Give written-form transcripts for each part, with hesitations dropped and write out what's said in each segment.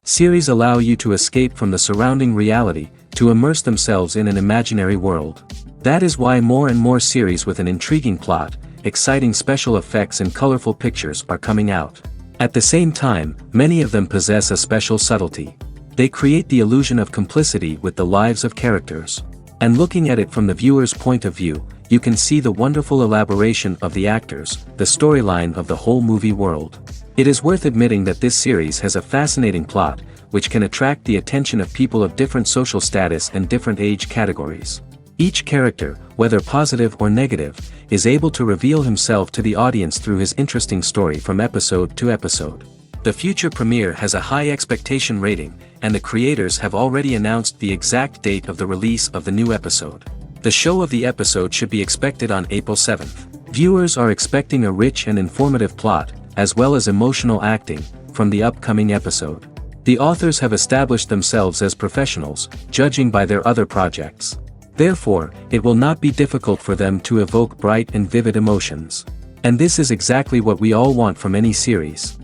Series allow you to escape from the surrounding reality, to immerse themselves in an imaginary world. That is why more and more series with an intriguing plot, exciting special effects and colorful pictures are coming out. At the same time, many of them possess a special subtlety. They create the illusion of complicity with the lives of characters. And looking at it from the viewer's point of view, you can see the wonderful elaboration of the actors, the storyline of the whole movie world. It is worth admitting that this series has a fascinating plot, which can attract the attention of people of different social status and different age categories. Each character, whether positive or negative, is able to reveal himself to the audience through his interesting story from episode to episode. The future premiere has a high expectation rating, and the creators have already announced the exact date of the release of the new episode. The show of the episode should be expected on April 7th. Viewers are expecting a rich and informative plot, as well as emotional acting, from the upcoming episode. The authors have established themselves as professionals, judging by their other projects. Therefore, it will not be difficult for them to evoke bright and vivid emotions. And this is exactly what we all want from any series.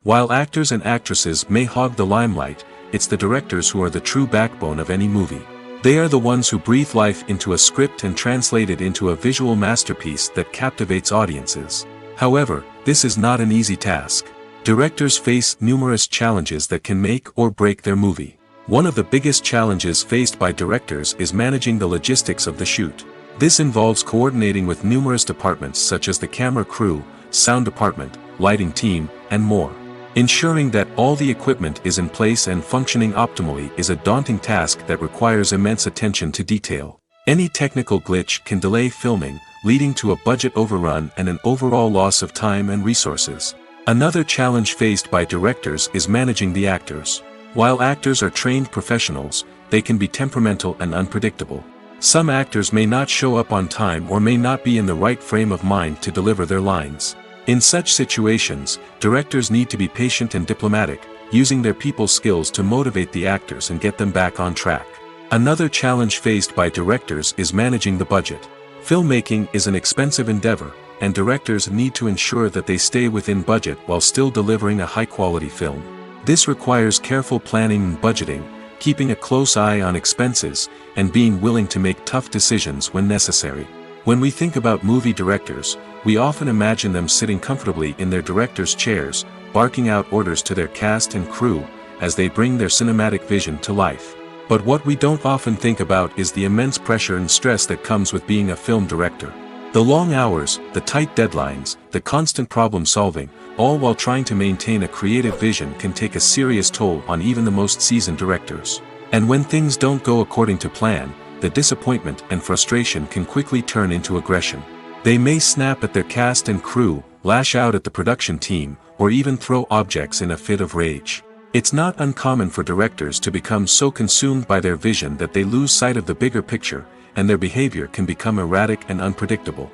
While actors and actresses may hog the limelight, it's the directors who are the true backbone of any movie. They are the ones who breathe life into a script and translate it into a visual masterpiece that captivates audiences. However, this is not an easy task. Directors face numerous challenges that can make or break their movie. One of the biggest challenges faced by directors is managing the logistics of the shoot. This involves coordinating with numerous departments such as the camera crew, sound department, lighting team, and more. Ensuring that all the equipment is in place and functioning optimally is a daunting task that requires immense attention to detail. Any technical glitch can delay filming, leading to a budget overrun and an overall loss of time and resources. Another challenge faced by directors is managing the actors. While actors are trained professionals, they can be temperamental and unpredictable. Some actors may not show up on time or may not be in the right frame of mind to deliver their lines. In such situations, directors need to be patient and diplomatic, using their people skills to motivate the actors and get them back on track. Another challenge faced by directors is managing the budget. Filmmaking is an expensive endeavor, and directors need to ensure that they stay within budget while still delivering a high-quality film. This requires careful planning and budgeting, keeping a close eye on expenses, and being willing to make tough decisions when necessary. When we think about movie directors, we often imagine them sitting comfortably in their director's chairs, barking out orders to their cast and crew, as they bring their cinematic vision to life. But what we don't often think about is the immense pressure and stress that comes with being a film director. The long hours, the tight deadlines, the constant problem solving, all while trying to maintain a creative vision can take a serious toll on even the most seasoned directors. And when things don't go according to plan, the disappointment and frustration can quickly turn into aggression. They may snap at their cast and crew, lash out at the production team, or even throw objects in a fit of rage. It's not uncommon for directors to become so consumed by their vision that they lose sight of the bigger picture, and their behavior can become erratic and unpredictable.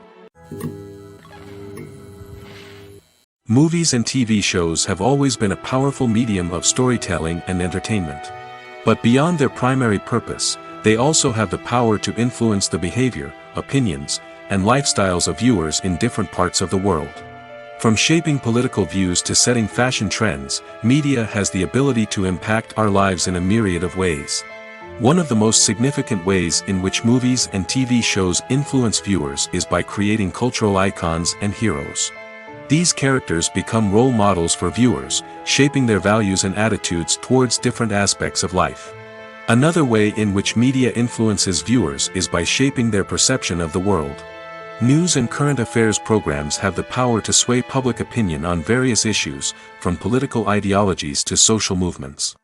Movies and TV shows have always been a powerful medium of storytelling and entertainment. But beyond their primary purpose, they also have the power to influence the behavior, opinions, and lifestyles of viewers in different parts of the world. From shaping political views to setting fashion trends, media has the ability to impact our lives in a myriad of ways. One of the most significant ways in which movies and TV shows influence viewers is by creating cultural icons and heroes. These characters become role models for viewers, shaping their values and attitudes towards different aspects of life. Another way in which media influences viewers is by shaping their perception of the world. News and current affairs programs have the power to sway public opinion on various issues, from political ideologies to social movements.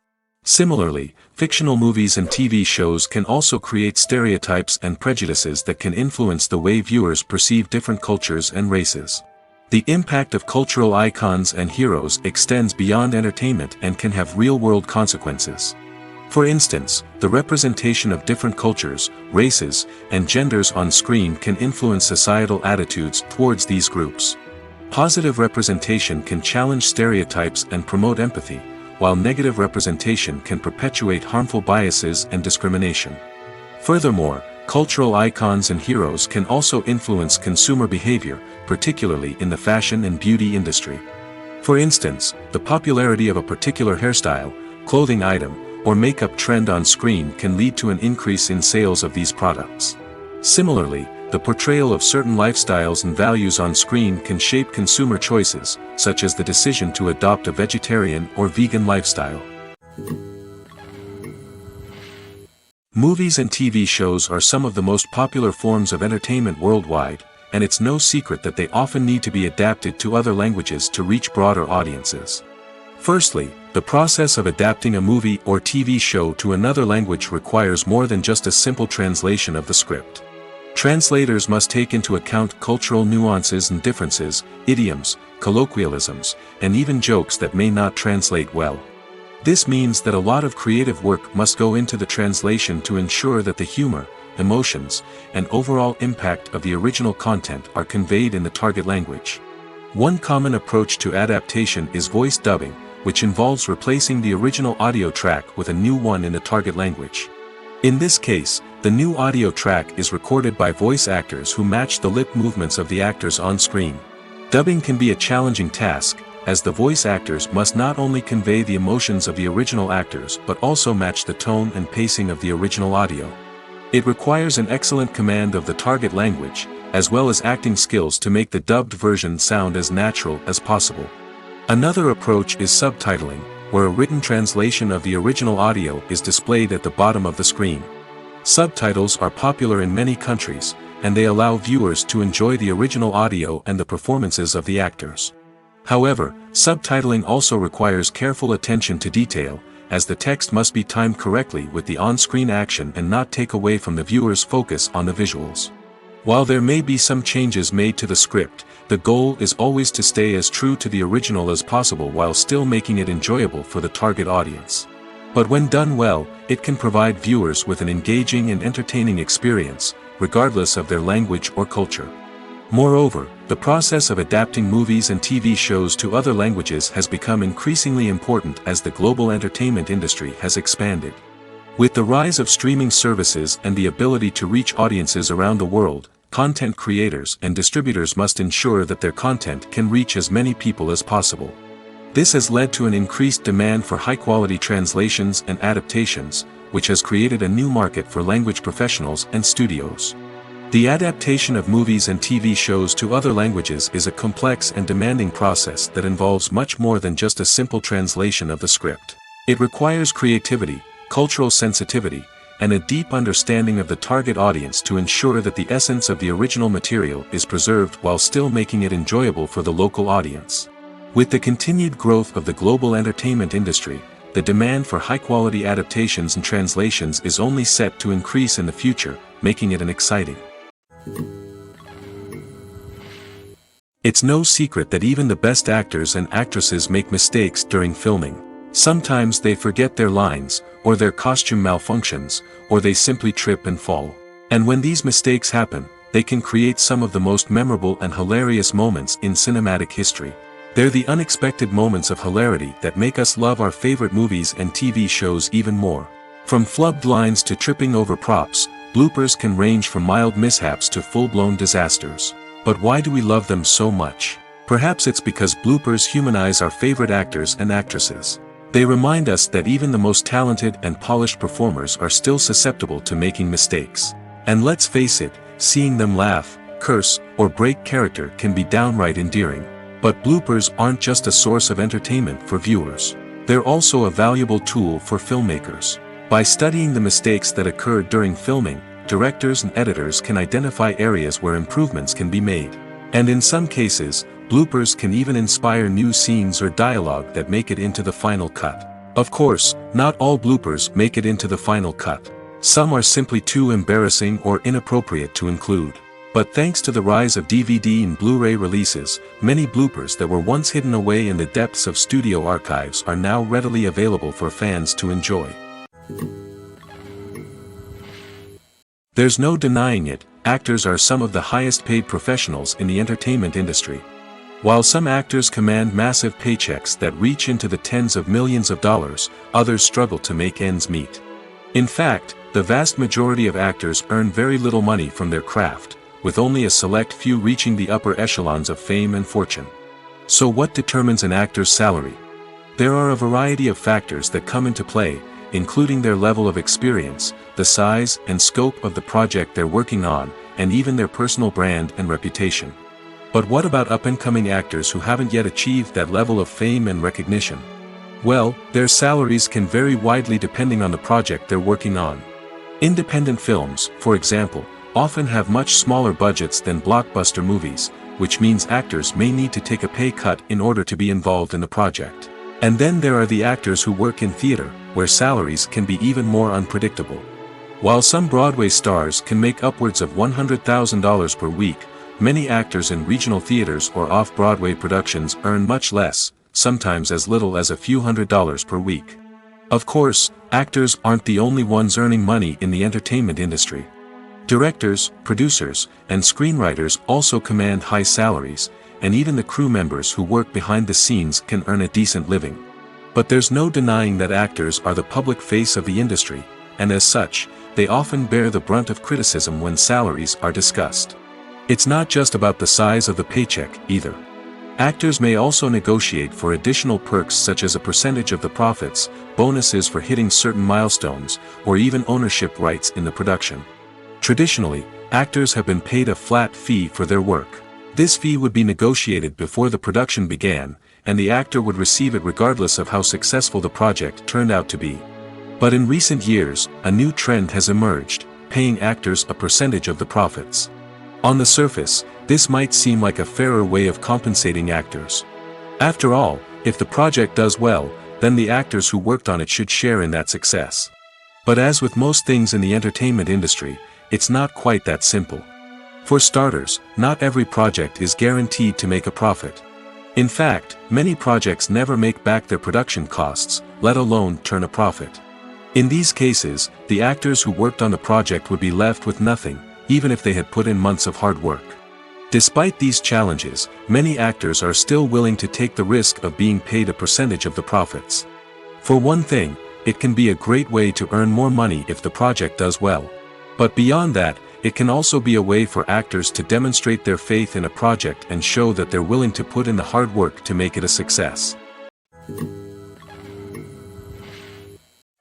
Similarly, fictional movies and TV shows can also create stereotypes and prejudices that can influence the way viewers perceive different cultures and races. The impact of cultural icons and heroes extends beyond entertainment and can have real-world consequences. For instance, the representation of different cultures, races, and genders on screen can influence societal attitudes towards these groups. Positive representation can challenge stereotypes and promote empathy, while negative representation can perpetuate harmful biases and discrimination. Furthermore, cultural icons and heroes can also influence consumer behavior, particularly in the fashion and beauty industry. For instance, the popularity of a particular hairstyle, clothing item, or makeup trend on screen can lead to an increase in sales of these products. Similarly, the portrayal of certain lifestyles and values on screen can shape consumer choices, such as the decision to adopt a vegetarian or vegan lifestyle. Movies and TV shows are some of the most popular forms of entertainment worldwide, and it's no secret that they often need to be adapted to other languages to reach broader audiences. Firstly, the process of adapting a movie or TV show to another language requires more than just a simple translation of the script. Translators must take into account cultural nuances and differences, idioms, colloquialisms, and even jokes that may not translate well. This means that a lot of creative work must go into the translation to ensure that the humor, emotions, and overall impact of the original content are conveyed in the target language. One common approach to adaptation is voice dubbing, which involves replacing the original audio track with a new one in the target language. In this case, the new audio track is recorded by voice actors who match the lip movements of the actors on screen. Dubbing can be a challenging task, as the voice actors must not only convey the emotions of the original actors but also match the tone and pacing of the original audio. It requires an excellent command of the target language, as well as acting skills to make the dubbed version sound as natural as possible. Another approach is subtitling, where a written translation of the original audio is displayed at the bottom of the screen. Subtitles are popular in many countries, and they allow viewers to enjoy the original audio and the performances of the actors. However, subtitling also requires careful attention to detail, as the text must be timed correctly with the on-screen action and not take away from the viewer's focus on the visuals. While there may be some changes made to the script, the goal is always to stay as true to the original as possible while still making it enjoyable for the target audience. But when done well, it can provide viewers with an engaging and entertaining experience, regardless of their language or culture. Moreover, the process of adapting movies and TV shows to other languages has become increasingly important as the global entertainment industry has expanded. With the rise of streaming services and the ability to reach audiences around the world, content creators and distributors must ensure that their content can reach as many people as possible. This has led to an increased demand for high-quality translations and adaptations, which has created a new market for language professionals and studios. The adaptation of movies and TV shows to other languages is a complex and demanding process that involves much more than just a simple translation of the script. It requires creativity, cultural sensitivity, and a deep understanding of the target audience to ensure that the essence of the original material is preserved while still making it enjoyable for the local audience. With the continued growth of the global entertainment industry, the demand for high-quality adaptations and translations is only set to increase in the future, making it an exciting. It's no secret that even the best actors and actresses make mistakes during filming. Sometimes they forget their lines, or their costume malfunctions, or they simply trip and fall. And when these mistakes happen, they can create some of the most memorable and hilarious moments in cinematic history. They're the unexpected moments of hilarity that make us love our favorite movies and TV shows even more. From flubbed lines to tripping over props, bloopers can range from mild mishaps to full-blown disasters. But why do we love them so much? Perhaps it's because bloopers humanize our favorite actors and actresses. They remind us that even the most talented and polished performers are still susceptible to making mistakes. And let's face it, seeing them laugh, curse, or break character can be downright endearing. But bloopers aren't just a source of entertainment for viewers. They're also a valuable tool for filmmakers. By studying the mistakes that occurred during filming, directors and editors can identify areas where improvements can be made. And in some cases, bloopers can even inspire new scenes or dialogue that make it into the final cut. Of course, not all bloopers make it into the final cut. Some are simply too embarrassing or inappropriate to include. But thanks to the rise of DVD and Blu-ray releases, many bloopers that were once hidden away in the depths of studio archives are now readily available for fans to enjoy. There's no denying it, actors are some of the highest paid professionals in the entertainment industry. While some actors command massive paychecks that reach into the tens of millions of dollars, others struggle to make ends meet. In fact, the vast majority of actors earn very little money from their craft, with only a select few reaching the upper echelons of fame and fortune. So what determines an actor's salary? There are a variety of factors that come into play, including their level of experience, the size and scope of the project they're working on, and even their personal brand and reputation. But what about up-and-coming actors who haven't yet achieved that level of fame and recognition? Well, their salaries can vary widely depending on the project they're working on. Independent films, for example, often have much smaller budgets than blockbuster movies, which means actors may need to take a pay cut in order to be involved in the project. And then there are the actors who work in theater, where salaries can be even more unpredictable. While some Broadway stars can make upwards of $100,000 per week, many actors in regional theaters or off-Broadway productions earn much less, sometimes as little as a few $100s per week. Of course, actors aren't the only ones earning money in the entertainment industry. Directors, producers, and screenwriters also command high salaries, and even the crew members who work behind the scenes can earn a decent living. But there's no denying that actors are the public face of the industry, and as such, they often bear the brunt of criticism when salaries are discussed. It's not just about the size of the paycheck, either. Actors may also negotiate for additional perks such as a percentage of the profits, bonuses for hitting certain milestones, or even ownership rights in the production. Traditionally, actors have been paid a flat fee for their work. This fee would be negotiated before the production began, and the actor would receive it regardless of how successful the project turned out to be. But in recent years, a new trend has emerged, paying actors a percentage of the profits. On the surface, this might seem like a fairer way of compensating actors. After all, if the project does well, then the actors who worked on it should share in that success. But as with most things in the entertainment industry, it's not quite that simple. For starters, not every project is guaranteed to make a profit. In fact, many projects never make back their production costs, let alone turn a profit. In these cases, the actors who worked on the project would be left with nothing, even if they had put in months of hard work. Despite these challenges, many actors are still willing to take the risk of being paid a percentage of the profits. For one thing, it can be a great way to earn more money if the project does well. But beyond that, it can also be a way for actors to demonstrate their faith in a project and show that they're willing to put in the hard work to make it a success.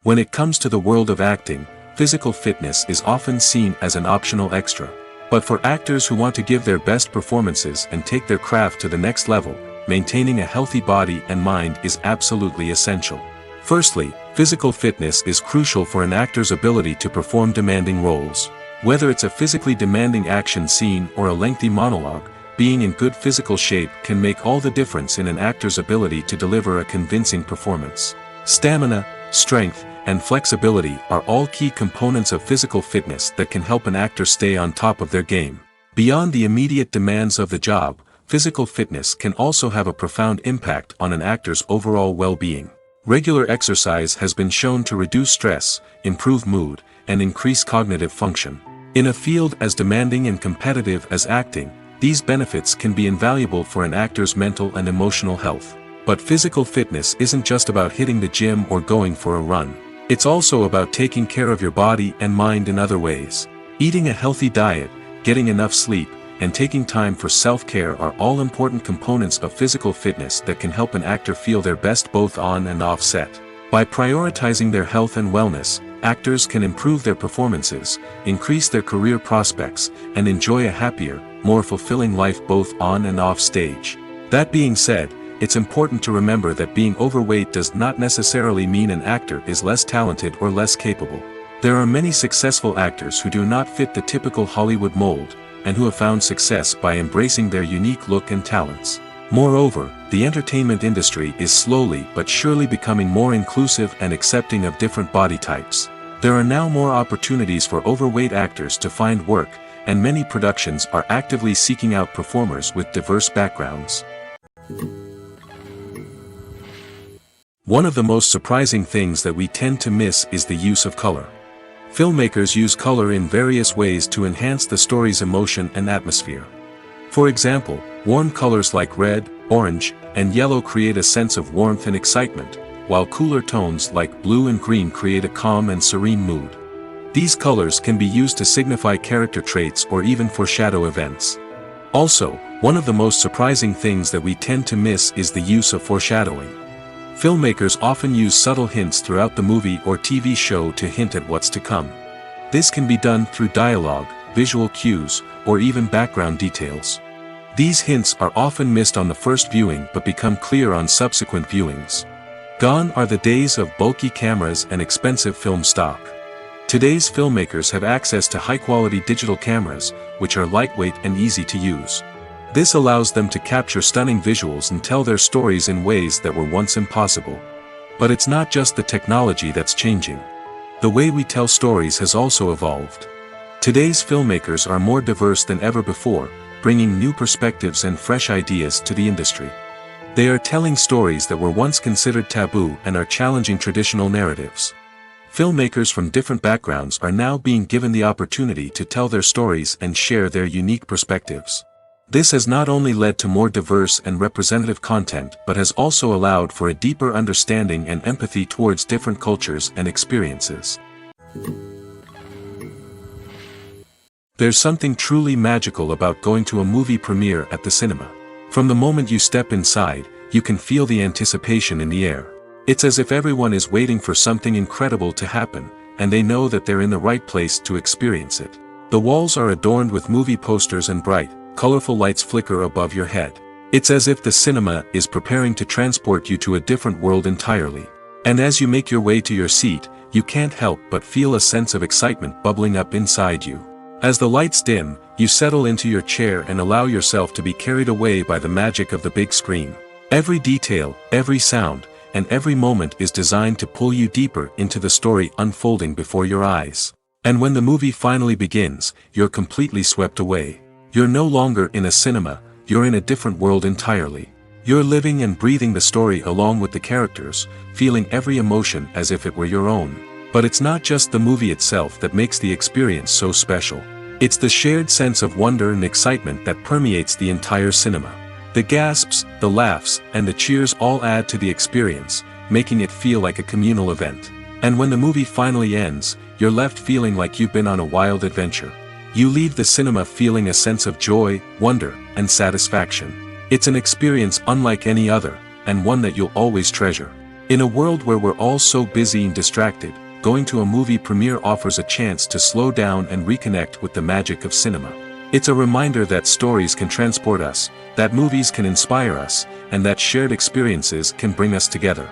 When it comes to the world of acting, physical fitness is often seen as an optional extra. But for actors who want to give their best performances and take their craft to the next level, maintaining a healthy body and mind is absolutely essential. Firstly, physical fitness is crucial for an actor's ability to perform demanding roles. Whether it's a physically demanding action scene or a lengthy monologue, being in good physical shape can make all the difference in an actor's ability to deliver a convincing performance. Stamina, strength, and flexibility are all key components of physical fitness that can help an actor stay on top of their game. Beyond the immediate demands of the job, physical fitness can also have a profound impact on an actor's overall well-being. Regular exercise has been shown to reduce stress, improve mood, and increase cognitive function. In a field as demanding and competitive as acting, these benefits can be invaluable for an actor's mental and emotional health. But physical fitness isn't just about hitting the gym or going for a run. It's also about taking care of your body and mind in other ways. Eating a healthy diet, getting enough sleep, and taking time for self-care are all important components of physical fitness that can help an actor feel their best both on and off set. By prioritizing their health and wellness, actors can improve their performances, increase their career prospects, and enjoy a happier, more fulfilling life both on and off stage. That being said, it's important to remember that being overweight does not necessarily mean an actor is less talented or less capable. There are many successful actors who do not fit the typical Hollywood mold, and who have found success by embracing their unique look and talents. Moreover, the entertainment industry is slowly but surely becoming more inclusive and accepting of different body types. There are now more opportunities for overweight actors to find work, and many productions are actively seeking out performers with diverse backgrounds. One of the most surprising things that we tend to miss is the use of color. Filmmakers use color in various ways to enhance the story's emotion and atmosphere. For example, warm colors like red, orange, and yellow create a sense of warmth and excitement, while cooler tones like blue and green create a calm and serene mood. These colors can be used to signify character traits or even foreshadow events. Also, One of the most surprising things that we tend to miss is the use of foreshadowing. Filmmakers often use subtle hints throughout the movie or TV show to hint at what's to come. This can be done through dialogue, visual cues, or even background details. These hints are often missed on the first viewing but become clear on subsequent viewings. Gone are the days of bulky cameras and expensive film stock. Today's filmmakers have access to high-quality digital cameras, which are lightweight and easy to use. This allows them to capture stunning visuals and tell their stories in ways that were once impossible. But it's not just the technology that's changing. The way we tell stories has also evolved. Today's filmmakers are more diverse than ever before, bringing new perspectives and fresh ideas to the industry. They are telling stories that were once considered taboo and are challenging traditional narratives. Filmmakers from different backgrounds are now being given the opportunity to tell their stories and share their unique perspectives. This has not only led to more diverse and representative content but has also allowed for a deeper understanding and empathy towards different cultures and experiences. There's something truly magical about going to a movie premiere at the cinema. From the moment you step inside, you can feel the anticipation in the air. It's as if everyone is waiting for something incredible to happen, and they know that they're in the right place to experience it. The walls are adorned with movie posters and bright, colorful lights flicker above your head. It's as if the cinema is preparing to transport you to a different world entirely. And as you make your way to your seat, you can't help but feel a sense of excitement bubbling up inside you. As the lights dim, you settle into your chair and allow yourself to be carried away by the magic of the big screen. Every detail, every sound, and every moment is designed to pull you deeper into the story unfolding before your eyes. And when the movie finally begins, you're completely swept away. You're no longer in a cinema, you're in a different world entirely. You're living and breathing the story along with the characters, feeling every emotion as if it were your own. But it's not just the movie itself that makes the experience so special. It's the shared sense of wonder and excitement that permeates the entire cinema. The gasps, the laughs, and the cheers all add to the experience, making it feel like a communal event. And when the movie finally ends, you're left feeling like you've been on a wild adventure. You leave the cinema feeling a sense of joy, wonder, and satisfaction. It's an experience unlike any other, and one that you'll always treasure. In a world where we're all so busy and distracted, going to a movie premiere offers a chance to slow down and reconnect with the magic of cinema. It's a reminder that stories can transport us, that movies can inspire us, and that shared experiences can bring us together.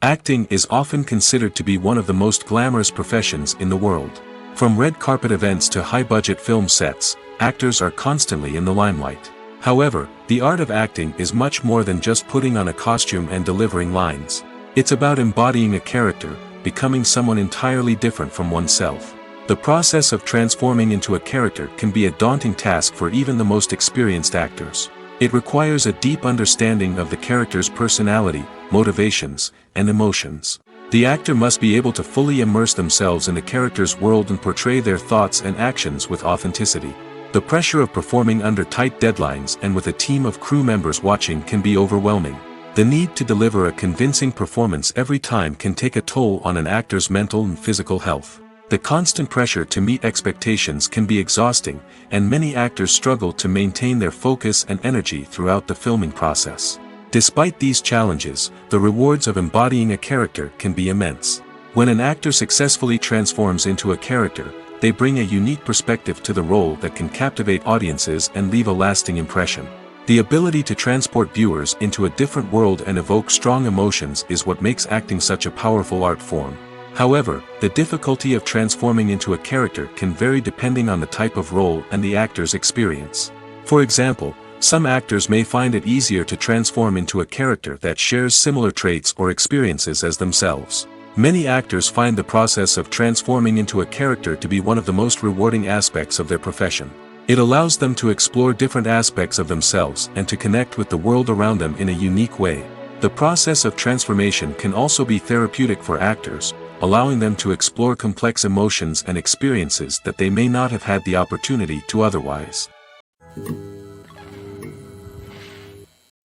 Acting is often considered to be one of the most glamorous professions in the world. From red carpet events to high-budget film sets, actors are constantly in the limelight. However, the art of acting is much more than just putting on a costume and delivering lines. It's about embodying a character, becoming someone entirely different from oneself. The process of transforming into a character can be a daunting task for even the most experienced actors. It requires a deep understanding of the character's personality, motivations, and emotions. The actor must be able to fully immerse themselves in the character's world and portray their thoughts and actions with authenticity. The pressure of performing under tight deadlines and with a team of crew members watching can be overwhelming. The need to deliver a convincing performance every time can take a toll on an actor's mental and physical health. The constant pressure to meet expectations can be exhausting, and many actors struggle to maintain their focus and energy throughout the filming process. Despite these challenges, the rewards of embodying a character can be immense. When an actor successfully transforms into a character, they bring a unique perspective to the role that can captivate audiences and leave a lasting impression. The ability to transport viewers into a different world and evoke strong emotions is what makes acting such a powerful art form. However, the difficulty of transforming into a character can vary depending on the type of role and the actor's experience. For example, some actors may find it easier to transform into a character that shares similar traits or experiences as themselves. Many actors find the process of transforming into a character to be one of the most rewarding aspects of their profession. It allows them to explore different aspects of themselves and to connect with the world around them in a unique way. The process of transformation can also be therapeutic for actors, allowing them to explore complex emotions and experiences that they may not have had the opportunity to otherwise.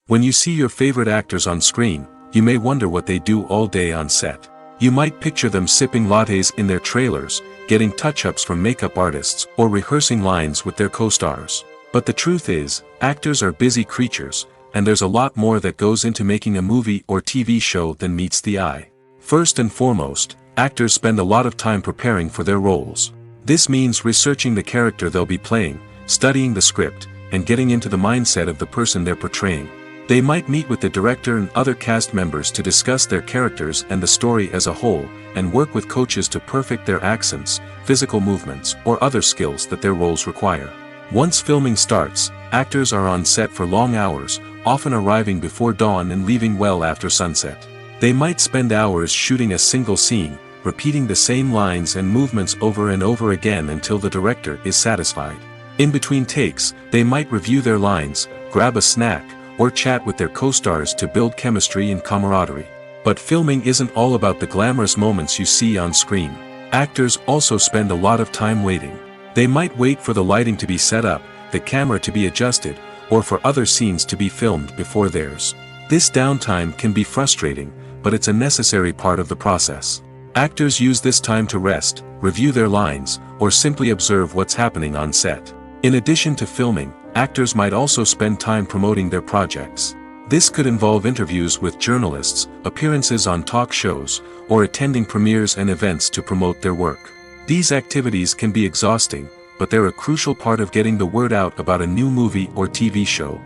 When you see your favorite actors on screen, you may wonder what they do all day on set. You might picture them sipping lattes in their trailers, getting touch-ups from makeup artists, or rehearsing lines with their co-stars. But the truth is, actors are busy creatures, and there's a lot more that goes into making a movie or TV show than meets the eye. First and foremost, actors spend a lot of time preparing for their roles. This means researching the character they'll be playing, studying the script, and getting into the mindset of the person they're portraying. They might meet with the director and other cast members to discuss their characters and the story as a whole, and work with coaches to perfect their accents, physical movements, or other skills that their roles require. Once filming starts, actors are on set for long hours, often arriving before dawn and leaving well after sunset. They might spend hours shooting a single scene, repeating the same lines and movements over and over again until the director is satisfied. In between takes, they might review their lines, grab a snack, or chat with their co-stars to build chemistry and camaraderie. But filming isn't all about the glamorous moments you see on screen. Actors also spend a lot of time waiting. They might wait for the lighting to be set up, the camera to be adjusted, or for other scenes to be filmed before theirs. This downtime can be frustrating, but it's a necessary part of the process. Actors use this time to rest, review their lines, or simply observe what's happening on set. In addition to filming, actors might also spend time promoting their projects. This could involve interviews with journalists, appearances on talk shows, or attending premieres and events to promote their work. These activities can be exhausting, but they're a crucial part of getting the word out about a new movie or TV show.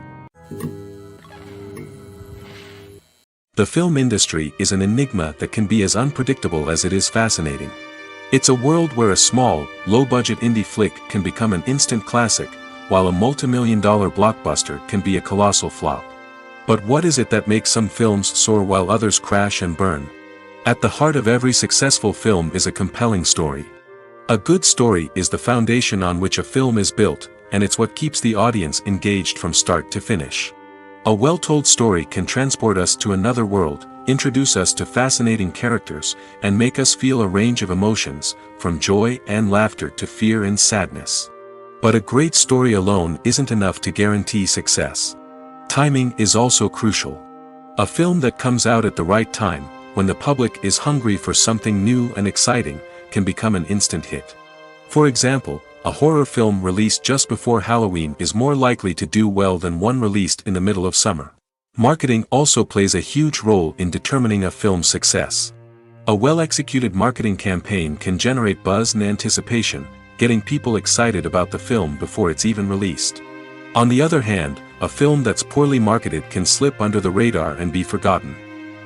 The film industry is an enigma that can be as unpredictable as it is fascinating. It's a world where a small, low-budget indie flick can become an instant classic, while a multi-million-dollar blockbuster can be a colossal flop. But what is it that makes some films soar while others crash and burn? At the heart of every successful film is a compelling story. A good story is the foundation on which a film is built, and it's what keeps the audience engaged from start to finish. A well-told story can transport us to another world, introduce us to fascinating characters, and make us feel a range of emotions, from joy and laughter to fear and sadness. But a great story alone isn't enough to guarantee success. Timing is also crucial. A film that comes out at the right time, when the public is hungry for something new and exciting, can become an instant hit. For example, a horror film released just before Halloween is more likely to do well than one released in the middle of summer. Marketing also plays a huge role in determining a film's success. A well-executed marketing campaign can generate buzz and anticipation, getting people excited about the film before it's even released. On the other hand, a film that's poorly marketed can slip under the radar and be forgotten.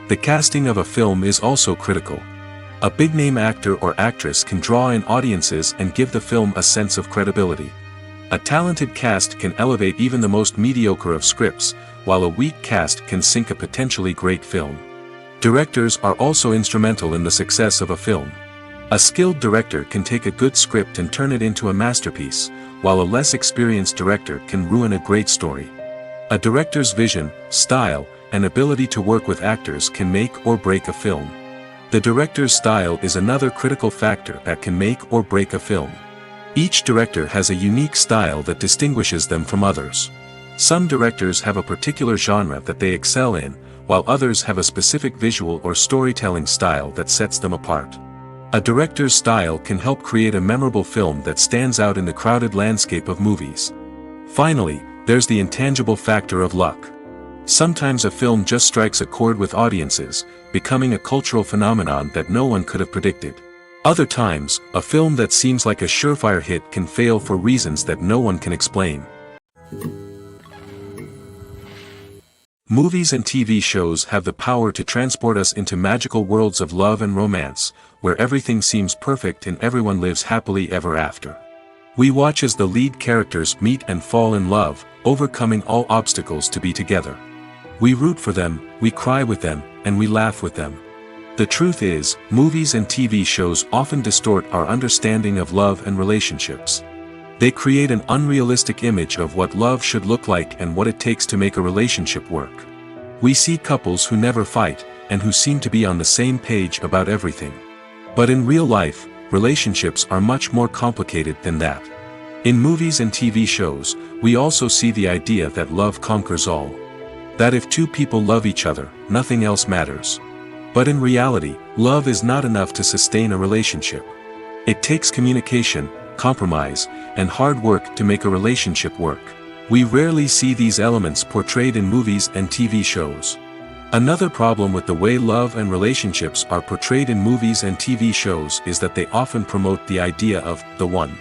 The casting of a film is also critical. A big-name actor or actress can draw in audiences and give the film a sense of credibility. A talented cast can elevate even the most mediocre of scripts, while a weak cast can sink a potentially great film. Directors are also instrumental in the success of a film. A skilled director can take a good script and turn it into a masterpiece, while a less experienced director can ruin a great story. A director's vision, style, and ability to work with actors can make or break a film. The director's style is another critical factor that can make or break a film. Each director has a unique style that distinguishes them from others. Some directors have a particular genre that they excel in, while others have a specific visual or storytelling style that sets them apart. A director's style can help create a memorable film that stands out in the crowded landscape of movies. Finally, there's the intangible factor of luck. Sometimes a film just strikes a chord with audiences, becoming a cultural phenomenon that no one could have predicted. Other times, a film that seems like a surefire hit can fail for reasons that no one can explain. Movies and TV shows have the power to transport us into magical worlds of love and romance, where everything seems perfect and everyone lives happily ever after. We watch as the lead characters meet and fall in love, overcoming all obstacles to be together. We root for them, we cry with them, and we laugh with them. The truth is, movies and TV shows often distort our understanding of love and relationships. They create an unrealistic image of what love should look like and what it takes to make a relationship work. We see couples who never fight, and who seem to be on the same page about everything. But in real life, relationships are much more complicated than that. In movies and TV shows, we also see the idea that love conquers all. That if two people love each other, nothing else matters. But in reality, love is not enough to sustain a relationship. It takes communication, compromise, and hard work to make a relationship work. We rarely see these elements portrayed in movies and TV shows. Another problem with the way love and relationships are portrayed in movies and TV shows is that they often promote the idea of the one.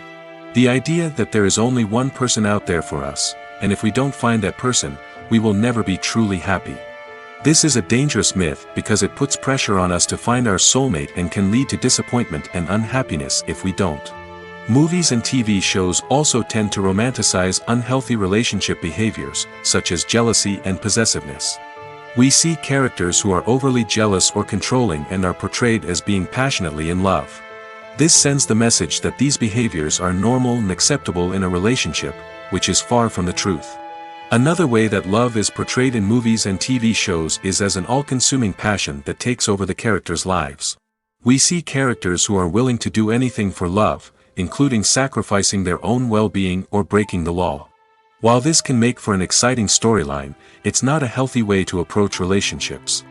The idea that there is only one person out there for us, and if we don't find that person, we will never be truly happy. This is a dangerous myth because it puts pressure on us to find our soulmate and can lead to disappointment and unhappiness if we don't. Movies and TV shows also tend to romanticize unhealthy relationship behaviors, such as jealousy and possessiveness. We see characters who are overly jealous or controlling and are portrayed as being passionately in love. This sends the message that these behaviors are normal and acceptable in a relationship, which is far from the truth. Another way that love is portrayed in movies and TV shows is as an all-consuming passion that takes over the characters' lives. We see characters who are willing to do anything for love, including sacrificing their own well-being or breaking the law. While this can make for an exciting storyline, it's not a healthy way to approach relationships.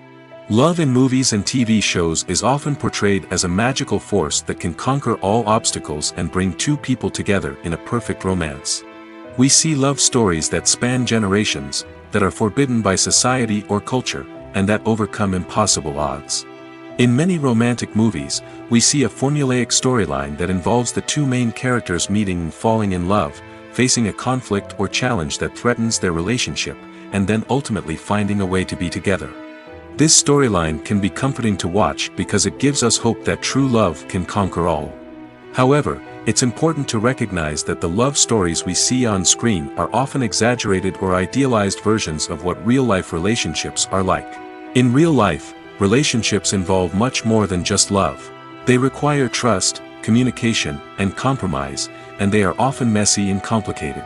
Love in movies and TV shows is often portrayed as a magical force that can conquer all obstacles and bring two people together in a perfect romance. We see love stories that span generations, that are forbidden by society or culture, and that overcome impossible odds. In many romantic movies, we see a formulaic storyline that involves the two main characters meeting and falling in love, facing a conflict or challenge that threatens their relationship, and then ultimately finding a way to be together. This storyline can be comforting to watch because it gives us hope that true love can conquer all. However, it's important to recognize that the love stories we see on screen are often exaggerated or idealized versions of what real-life relationships are like. In real life, relationships involve much more than just love. They require trust, communication, and compromise, and they are often messy and complicated.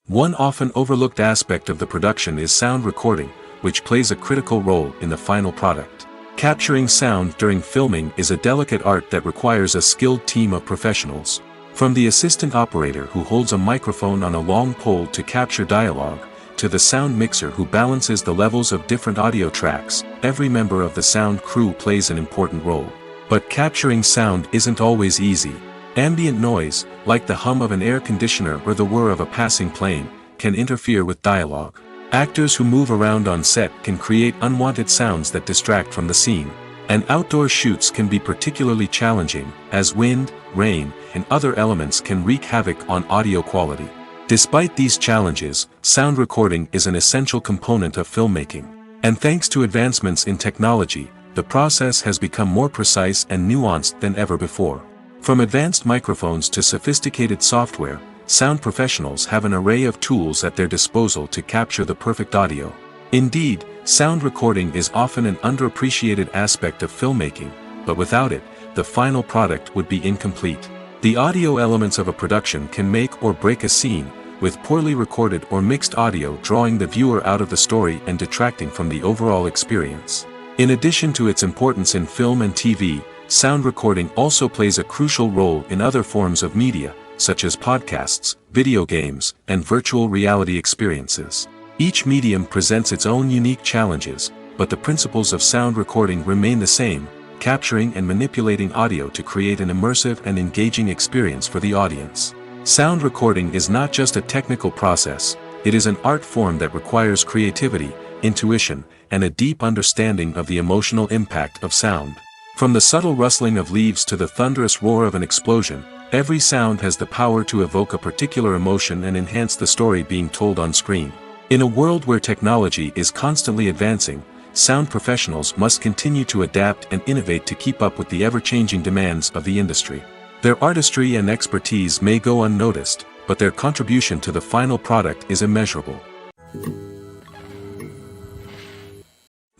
One often overlooked aspect of the production is sound recording, which plays a critical role in the final product. Capturing sound during filming is a delicate art that requires a skilled team of professionals. From the assistant operator who holds a microphone on a long pole to capture dialogue, to the sound mixer who balances the levels of different audio tracks, every member of the sound crew plays an important role. But capturing sound isn't always easy. Ambient noise, like the hum of an air conditioner or the whir of a passing plane, can interfere with dialogue. Actors who move around on set can create unwanted sounds that distract from the scene. And outdoor shoots can be particularly challenging, as wind, rain, and other elements can wreak havoc on audio quality. Despite these challenges, sound recording is an essential component of filmmaking. And thanks to advancements in technology, the process has become more precise and nuanced than ever before. From advanced microphones to sophisticated software, sound professionals have an array of tools at their disposal to capture the perfect audio. Indeed, sound recording is often an underappreciated aspect of filmmaking, but without it, the final product would be incomplete. The audio elements of a production can make or break a scene, with poorly recorded or mixed audio drawing the viewer out of the story and detracting from the overall experience. In addition to its importance in film and TV, sound recording also plays a crucial role in other forms of media, such as podcasts, video games, and virtual reality experiences. Each medium presents its own unique challenges, but the principles of sound recording remain the same, capturing and manipulating audio to create an immersive and engaging experience for the audience. Sound recording is not just a technical process, it is an art form that requires creativity, intuition, and a deep understanding of the emotional impact of sound. From the subtle rustling of leaves to the thunderous roar of an explosion, every sound has the power to evoke a particular emotion and enhance the story being told on screen. In a world where technology is constantly advancing, sound professionals must continue to adapt and innovate to keep up with the ever-changing demands of the industry. Their artistry and expertise may go unnoticed, but their contribution to the final product is immeasurable.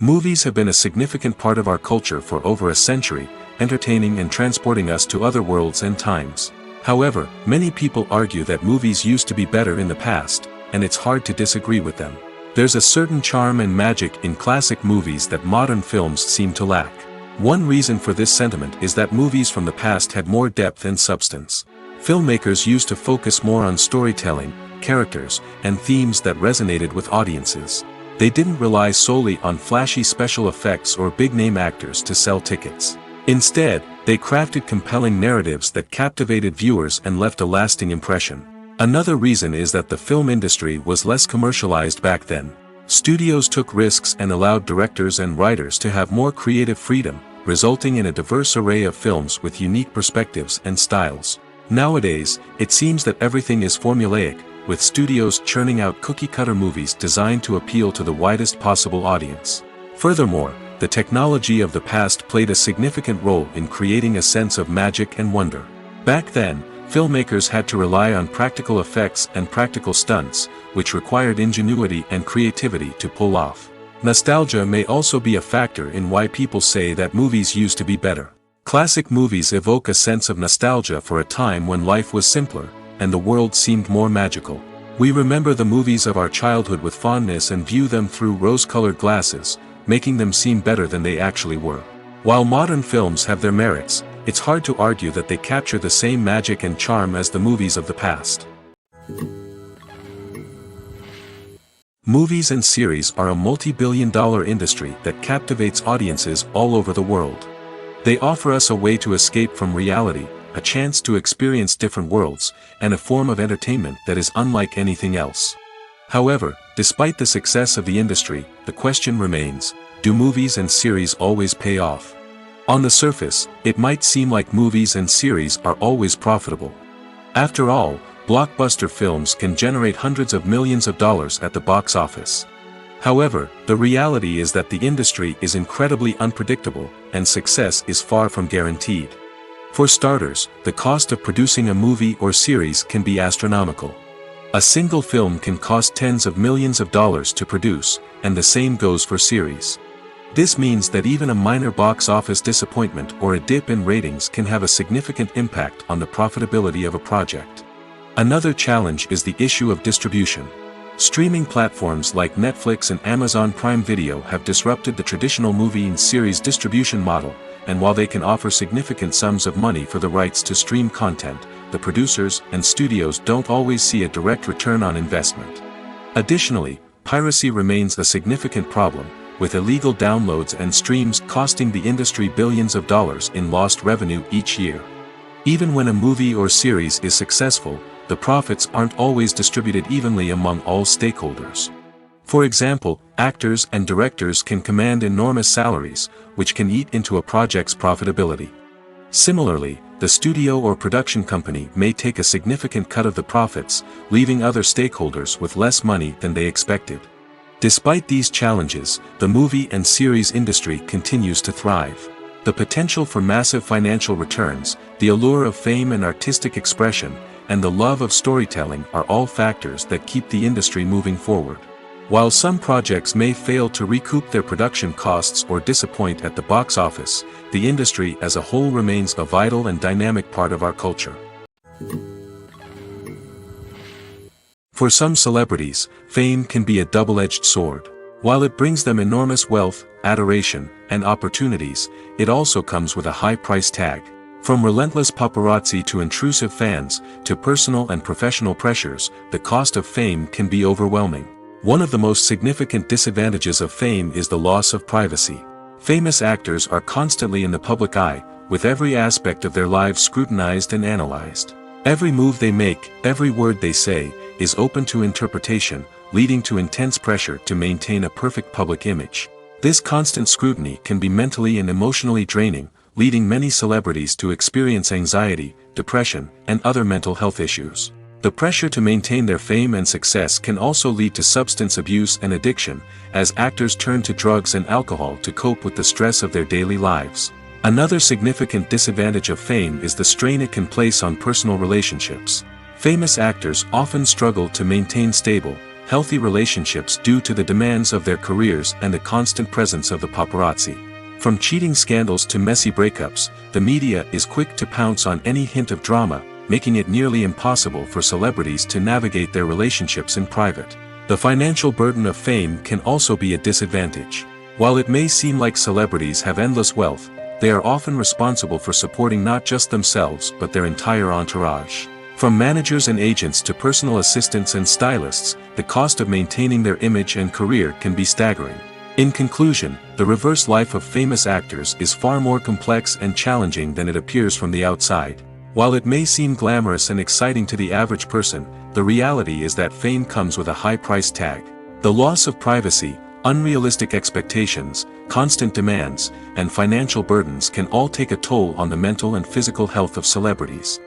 Movies have been a significant part of our culture for over a century, entertaining and transporting us to other worlds and times. However, many people argue that movies used to be better in the past, and it's hard to disagree with them. There's a certain charm and magic in classic movies that modern films seem to lack. One reason for this sentiment is that movies from the past had more depth and substance. Filmmakers used to focus more on storytelling, characters, and themes that resonated with audiences. They didn't rely solely on flashy special effects or big-name actors to sell tickets. Instead, they crafted compelling narratives that captivated viewers and left a lasting impression. Another reason is that the film industry was less commercialized back then. Studios took risks and allowed directors and writers to have more creative freedom, resulting in a diverse array of films with unique perspectives and styles. Nowadays, it seems that everything is formulaic, with studios churning out cookie-cutter movies designed to appeal to the widest possible audience. Furthermore, the technology of the past played a significant role in creating a sense of magic and wonder. Back then, filmmakers had to rely on practical effects and practical stunts, which required ingenuity and creativity to pull off. Nostalgia may also be a factor in why people say that movies used to be better. Classic movies evoke a sense of nostalgia for a time when life was simpler, and the world seemed more magical. We remember the movies of our childhood with fondness and view them through rose-colored glasses, making them seem better than they actually were. While modern films have their merits, it's hard to argue that they capture the same magic and charm as the movies of the past. Movies and series are a multi-billion-dollar industry that captivates audiences all over the world. They offer us a way to escape from reality, a chance to experience different worlds, and a form of entertainment that is unlike anything else. However, despite the success of the industry, the question remains, do movies and series always pay off? On the surface, it might seem like movies and series are always profitable. After all, blockbuster films can generate hundreds of millions of dollars at the box office. However, the reality is that the industry is incredibly unpredictable, and success is far from guaranteed. For starters, the cost of producing a movie or series can be astronomical. A single film can cost tens of millions of dollars to produce, and the same goes for series. This means that even a minor box office disappointment or a dip in ratings can have a significant impact on the profitability of a project. Another challenge is the issue of distribution. Streaming platforms like Netflix and Amazon Prime Video have disrupted the traditional movie and series distribution model, and while they can offer significant sums of money for the rights to stream content, the producers and studios don't always see a direct return on investment. Additionally, piracy remains a significant problem, with illegal downloads and streams costing the industry billions of dollars in lost revenue each year. Even when a movie or series is successful, the profits aren't always distributed evenly among all stakeholders. For example, actors and directors can command enormous salaries, which can eat into a project's profitability. Similarly, the studio or production company may take a significant cut of the profits, leaving other stakeholders with less money than they expected. Despite these challenges, the movie and series industry continues to thrive. The potential for massive financial returns, the allure of fame and artistic expression, and the love of storytelling are all factors that keep the industry moving forward. While some projects may fail to recoup their production costs or disappoint at the box office, the industry as a whole remains a vital and dynamic part of our culture. For some celebrities, fame can be a double-edged sword. While it brings them enormous wealth, adoration, and opportunities, it also comes with a high price tag. From relentless paparazzi to intrusive fans, to personal and professional pressures, the cost of fame can be overwhelming. One of the most significant disadvantages of fame is the loss of privacy. Famous actors are constantly in the public eye, with every aspect of their lives scrutinized and analyzed. Every move they make, every word they say, is open to interpretation, leading to intense pressure to maintain a perfect public image. This constant scrutiny can be mentally and emotionally draining, leading many celebrities to experience anxiety, depression, and other mental health issues. The pressure to maintain their fame and success can also lead to substance abuse and addiction, as actors turn to drugs and alcohol to cope with the stress of their daily lives. Another significant disadvantage of fame is the strain it can place on personal relationships. Famous actors often struggle to maintain stable, healthy relationships due to the demands of their careers and the constant presence of the paparazzi. From cheating scandals to messy breakups, the media is quick to pounce on any hint of drama, making it nearly impossible for celebrities to navigate their relationships in private. The financial burden of fame can also be a disadvantage. While it may seem like celebrities have endless wealth, they are often responsible for supporting not just themselves but their entire entourage. From managers and agents to personal assistants and stylists, the cost of maintaining their image and career can be staggering. In conclusion, the reverse life of famous actors is far more complex and challenging than it appears from the outside. While it may seem glamorous and exciting to the average person, the reality is that fame comes with a high price tag. The loss of privacy, unrealistic expectations, constant demands, and financial burdens can all take a toll on the mental and physical health of celebrities.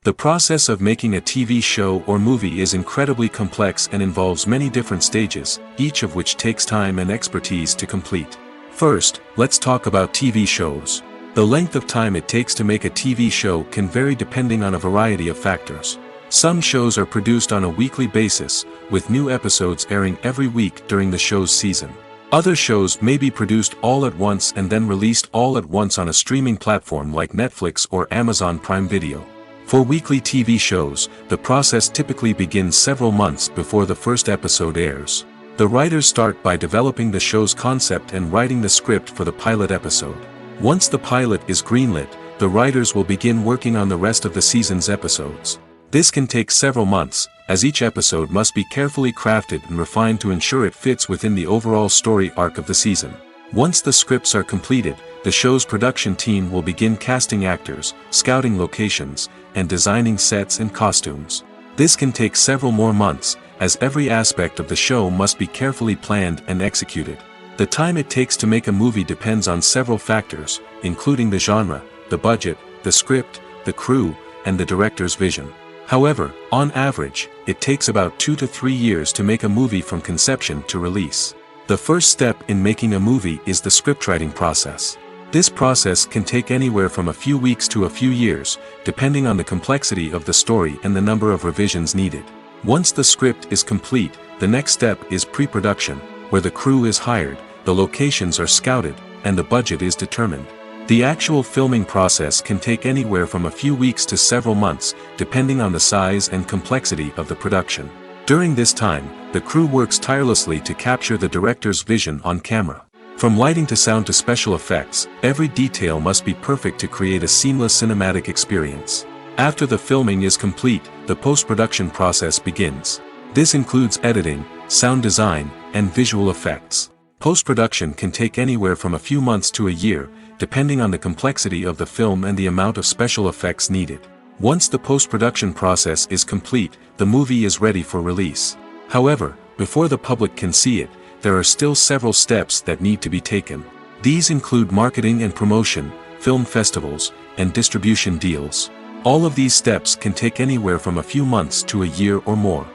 The process of making a TV show or movie is incredibly complex and involves many different stages, each of which takes time and expertise to complete. First, let's talk about TV shows. The length of time it takes to make a TV show can vary depending on a variety of factors. Some shows are produced on a weekly basis, with new episodes airing every week during the show's season. Other shows may be produced all at once and then released all at once on a streaming platform like Netflix or Amazon Prime Video. For weekly TV shows, the process typically begins several months before the first episode airs. The writers start by developing the show's concept and writing the script for the pilot episode. Once the pilot is greenlit, the writers will begin working on the rest of the season's episodes. This can take several months, as each episode must be carefully crafted and refined to ensure it fits within the overall story arc of the season. Once the scripts are completed, the show's production team will begin casting actors, scouting locations, and designing sets and costumes. This can take several more months, as every aspect of the show must be carefully planned and executed. The time it takes to make a movie depends on several factors, including the genre, the budget, the script, the crew, and the director's vision. However, on average, it takes about 2 to 3 years to make a movie from conception to release. The first step in making a movie is the scriptwriting process. This process can take anywhere from a few weeks to a few years, depending on the complexity of the story and the number of revisions needed. Once the script is complete, the next step is pre-production, where the crew is hired, the locations are scouted, and the budget is determined. The actual filming process can take anywhere from a few weeks to several months, depending on the size and complexity of the production. During this time, the crew works tirelessly to capture the director's vision on camera. From lighting to sound to special effects, every detail must be perfect to create a seamless cinematic experience. After the filming is complete, the post-production process begins. This includes editing, sound design, and visual effects. Post-production can take anywhere from a few months to a year, depending on the complexity of the film and the amount of special effects needed. Once the post-production process is complete, the movie is ready for release. However, before the public can see it, there are still several steps that need to be taken. These include marketing and promotion, film festivals, and distribution deals. All of these steps can take anywhere from a few months to a year or more.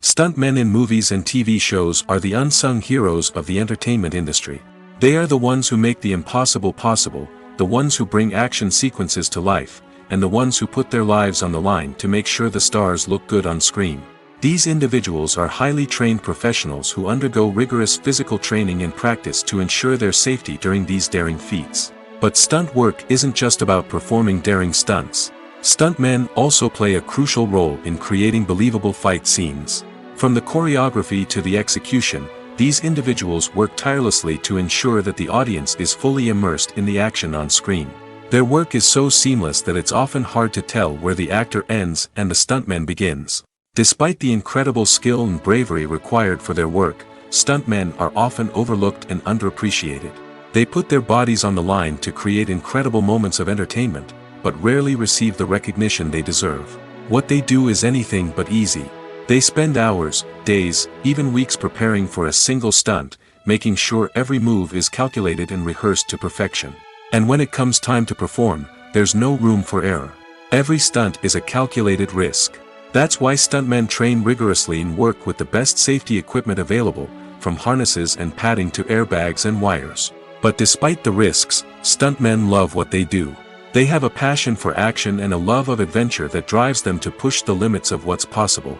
Stuntmen in movies and TV shows are the unsung heroes of the entertainment industry. They are the ones who make the impossible possible, the ones who bring action sequences to life, and the ones who put their lives on the line to make sure the stars look good on screen. These individuals are highly trained professionals who undergo rigorous physical training and practice to ensure their safety during these daring feats. But stunt work isn't just about performing daring stunts. Stuntmen also play a crucial role in creating believable fight scenes. From the choreography to the execution, these individuals work tirelessly to ensure that the audience is fully immersed in the action on screen. Their work is so seamless that it's often hard to tell where the actor ends and the stuntman begins. Despite the incredible skill and bravery required for their work, stuntmen are often overlooked and underappreciated. They put their bodies on the line to create incredible moments of entertainment, but rarely receive the recognition they deserve. What they do is anything but easy. They spend hours, days, even weeks preparing for a single stunt, making sure every move is calculated and rehearsed to perfection. And when it comes time to perform, there's no room for error. Every stunt is a calculated risk. That's why stuntmen train rigorously and work with the best safety equipment available, from harnesses and padding to airbags and wires. But despite the risks, stuntmen love what they do. They have a passion for action and a love of adventure that drives them to push the limits of what's possible.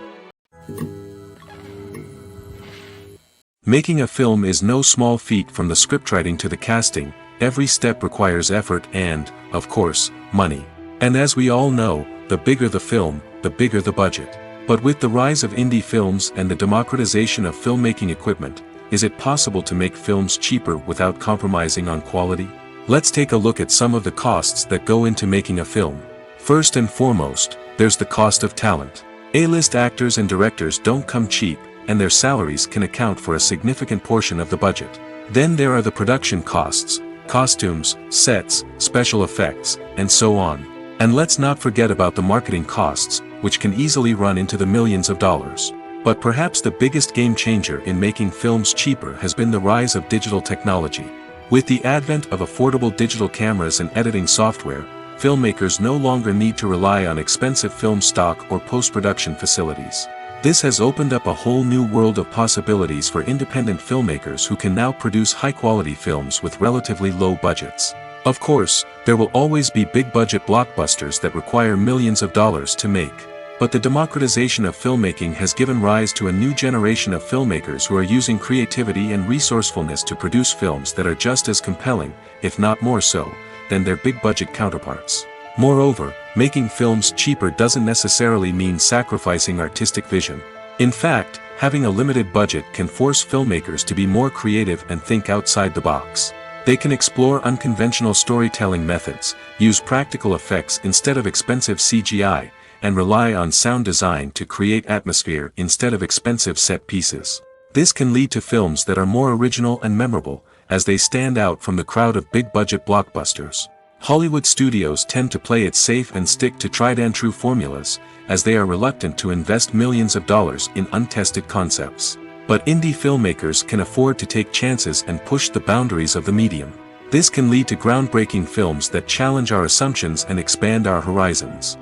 Making a film is no small feat. From the scriptwriting to the casting, every step requires effort and, of course, money. And as we all know, the bigger the film, the bigger the budget. But with the rise of indie films and the democratization of filmmaking equipment, is it possible to make films cheaper without compromising on quality? Let's take a look at some of the costs that go into making a film. First and foremost, there's the cost of talent. A-list actors and directors don't come cheap, and their salaries can account for a significant portion of the budget. Then there are the production costs, costumes, sets, special effects, and so on. And let's not forget about the marketing costs, which can easily run into the millions of dollars. But perhaps the biggest game changer in making films cheaper has been the rise of digital technology. With the advent of affordable digital cameras and editing software, filmmakers no longer need to rely on expensive film stock or post-production facilities. This has opened up a whole new world of possibilities for independent filmmakers who can now produce high-quality films with relatively low budgets. Of course, there will always be big-budget blockbusters that require millions of dollars to make. But the democratization of filmmaking has given rise to a new generation of filmmakers who are using creativity and resourcefulness to produce films that are just as compelling, if not more so, than their big-budget counterparts. Moreover, making films cheaper doesn't necessarily mean sacrificing artistic vision. In fact, having a limited budget can force filmmakers to be more creative and think outside the box. They can explore unconventional storytelling methods, use practical effects instead of expensive CGI, and rely on sound design to create atmosphere instead of expensive set pieces. This can lead to films that are more original and memorable, as they stand out from the crowd of big-budget blockbusters. Hollywood studios tend to play it safe and stick to tried-and-true formulas, as they are reluctant to invest millions of dollars in untested concepts. But indie filmmakers can afford to take chances and push the boundaries of the medium. This can lead to groundbreaking films that challenge our assumptions and expand our horizons.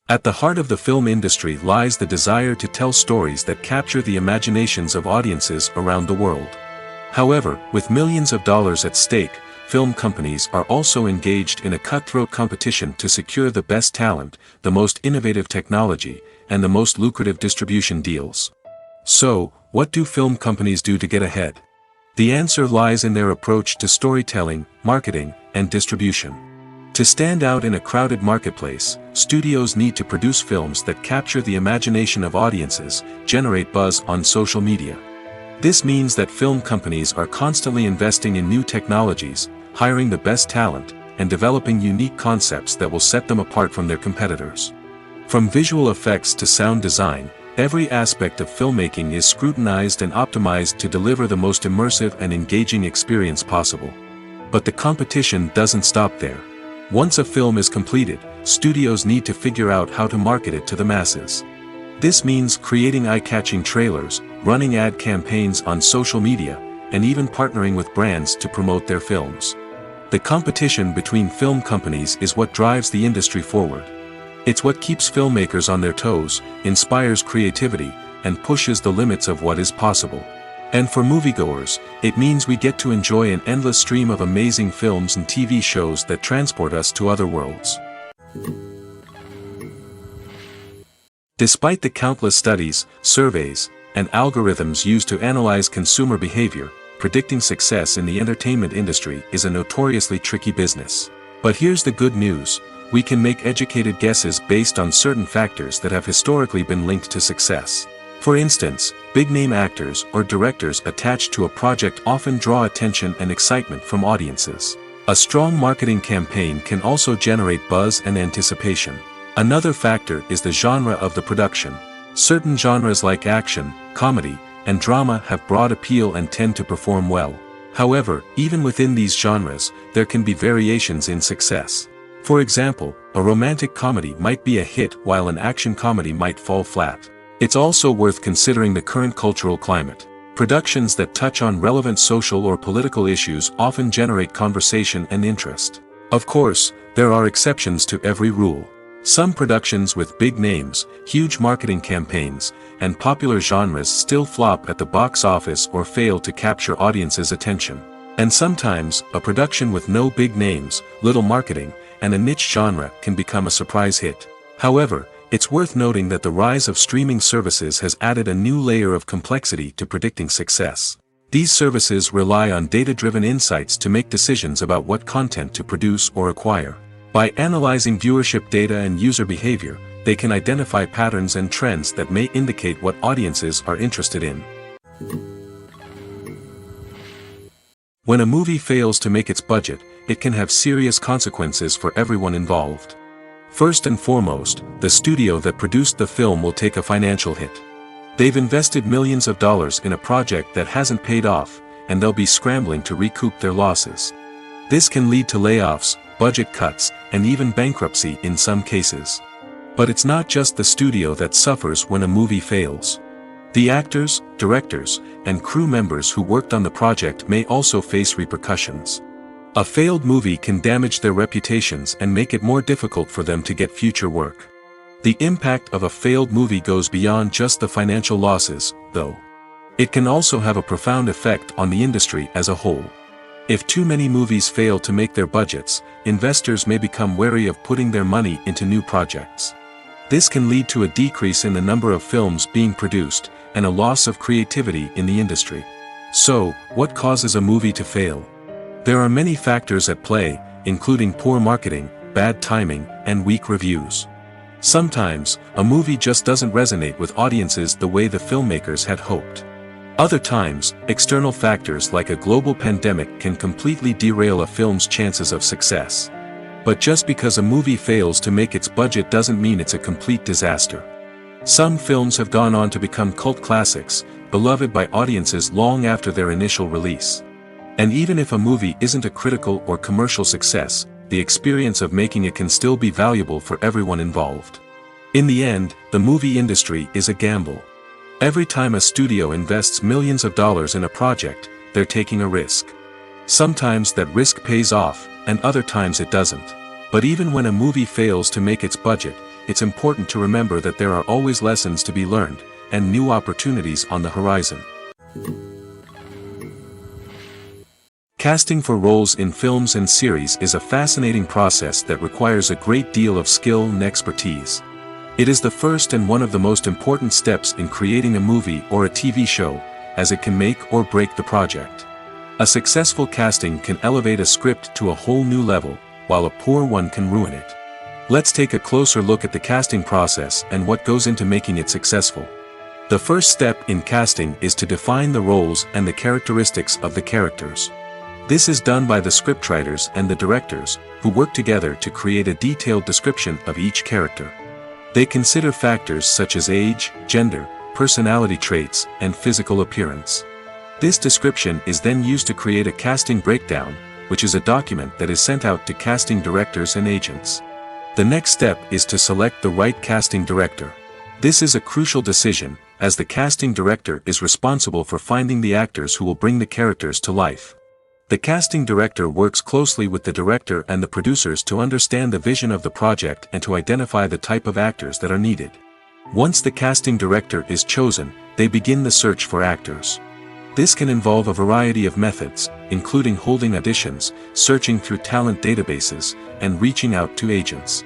At the heart of the film industry lies the desire to tell stories that capture the imaginations of audiences around the world. However, with millions of dollars at stake, film companies are also engaged in a cutthroat competition to secure the best talent, the most innovative technology, and the most lucrative distribution deals. So, what do film companies do to get ahead? The answer lies in their approach to storytelling, marketing, and distribution. To stand out in a crowded marketplace, studios need to produce films that capture the imagination of audiences, generate buzz on social media. This means that film companies are constantly investing in new technologies, hiring the best talent, and developing unique concepts that will set them apart from their competitors. From visual effects to sound design, every aspect of filmmaking is scrutinized and optimized to deliver the most immersive and engaging experience possible. But the competition doesn't stop there. Once a film is completed, studios need to figure out how to market it to the masses. This means creating eye-catching trailers, running ad campaigns on social media, and even partnering with brands to promote their films. The competition between film companies is what drives the industry forward. It's what keeps filmmakers on their toes, inspires creativity, and pushes the limits of what is possible. And for moviegoers, it means we get to enjoy an endless stream of amazing films and TV shows that transport us to other worlds. Despite the countless studies, surveys, and algorithms used to analyze consumer behavior, predicting success in the entertainment industry is a notoriously tricky business. But here's the good news: we can make educated guesses based on certain factors that have historically been linked to success. For instance, big-name actors or directors attached to a project often draw attention and excitement from audiences. A strong marketing campaign can also generate buzz and anticipation. Another factor is the genre of the production. Certain genres like action, comedy, and drama have broad appeal and tend to perform well. However, even within these genres, there can be variations in success. For example, a romantic comedy might be a hit while an action comedy might fall flat. It's also worth considering the current cultural climate. Productions that touch on relevant social or political issues often generate conversation and interest. Of course, there are exceptions to every rule. Some productions with big names, huge marketing campaigns, and popular genres still flop at the box office or fail to capture audiences' attention. And sometimes, a production with no big names, little marketing, and a niche genre can become a surprise hit. However, it's worth noting that the rise of streaming services has added a new layer of complexity to predicting success. These services rely on data-driven insights to make decisions about what content to produce or acquire. By analyzing viewership data and user behavior, they can identify patterns and trends that may indicate what audiences are interested in. When a movie fails to make its budget, it can have serious consequences for everyone involved. First and foremost, the studio that produced the film will take a financial hit. They've invested millions of dollars in a project that hasn't paid off, and they'll be scrambling to recoup their losses. This can lead to layoffs, budget cuts, and even bankruptcy in some cases. But it's not just the studio that suffers when a movie fails. The actors, directors, and crew members who worked on the project may also face repercussions. A failed movie can damage their reputations and make it more difficult for them to get future work. The impact of a failed movie goes beyond just the financial losses, though. It can also have a profound effect on the industry as a whole. If too many movies fail to make their budgets, investors may become wary of putting their money into new projects. This can lead to a decrease in the number of films being produced, and a loss of creativity in the industry. So, what causes a movie to fail? There are many factors at play, including poor marketing, bad timing, and weak reviews. Sometimes, a movie just doesn't resonate with audiences the way the filmmakers had hoped. Other times, external factors like a global pandemic can completely derail a film's chances of success. But just because a movie fails to make its budget doesn't mean it's a complete disaster. Some films have gone on to become cult classics, beloved by audiences long after their initial release. And even if a movie isn't a critical or commercial success, the experience of making it can still be valuable for everyone involved. In the end, the movie industry is a gamble. Every time a studio invests millions of dollars in a project, they're taking a risk. Sometimes that risk pays off, and other times it doesn't. But even when a movie fails to make its budget, it's important to remember that there are always lessons to be learned, and new opportunities on the horizon. Casting for roles in films and series is a fascinating process that requires a great deal of skill and expertise. It is the first and one of the most important steps in creating a movie or a TV show, as it can make or break the project. A successful casting can elevate a script to a whole new level, while a poor one can ruin it. Let's take a closer look at the casting process and what goes into making it successful. The first step in casting is to define the roles and the characteristics of the characters. This is done by the scriptwriters and the directors, who work together to create a detailed description of each character. They consider factors such as age, gender, personality traits, and physical appearance. This description is then used to create a casting breakdown, which is a document that is sent out to casting directors and agents. The next step is to select the right casting director. This is a crucial decision, as the casting director is responsible for finding the actors who will bring the characters to life. The casting director works closely with the director and the producers to understand the vision of the project and to identify the type of actors that are needed. Once the casting director is chosen, they begin the search for actors. This can involve a variety of methods, including holding auditions, searching through talent databases, and reaching out to agents.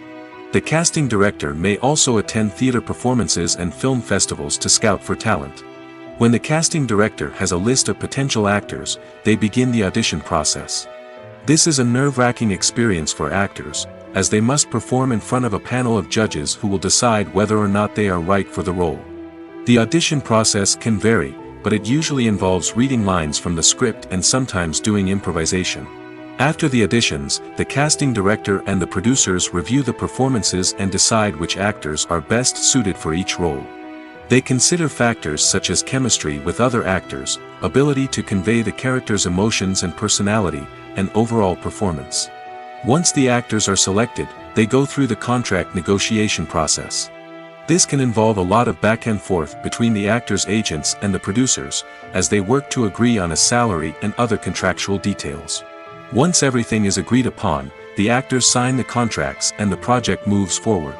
The casting director may also attend theater performances and film festivals to scout for talent. When the casting director has a list of potential actors, they begin the audition process. This is a nerve-wracking experience for actors, as they must perform in front of a panel of judges who will decide whether or not they are right for the role. The audition process can vary, but it usually involves reading lines from the script and sometimes doing improvisation. After the auditions, the casting director and the producers review the performances and decide which actors are best suited for each role. They consider factors such as chemistry with other actors, ability to convey the character's emotions and personality, and overall performance. Once the actors are selected, they go through the contract negotiation process. This can involve a lot of back and forth between the actors' agents and the producers, as they work to agree on a salary and other contractual details. Once everything is agreed upon, the actors sign the contracts and the project moves forward.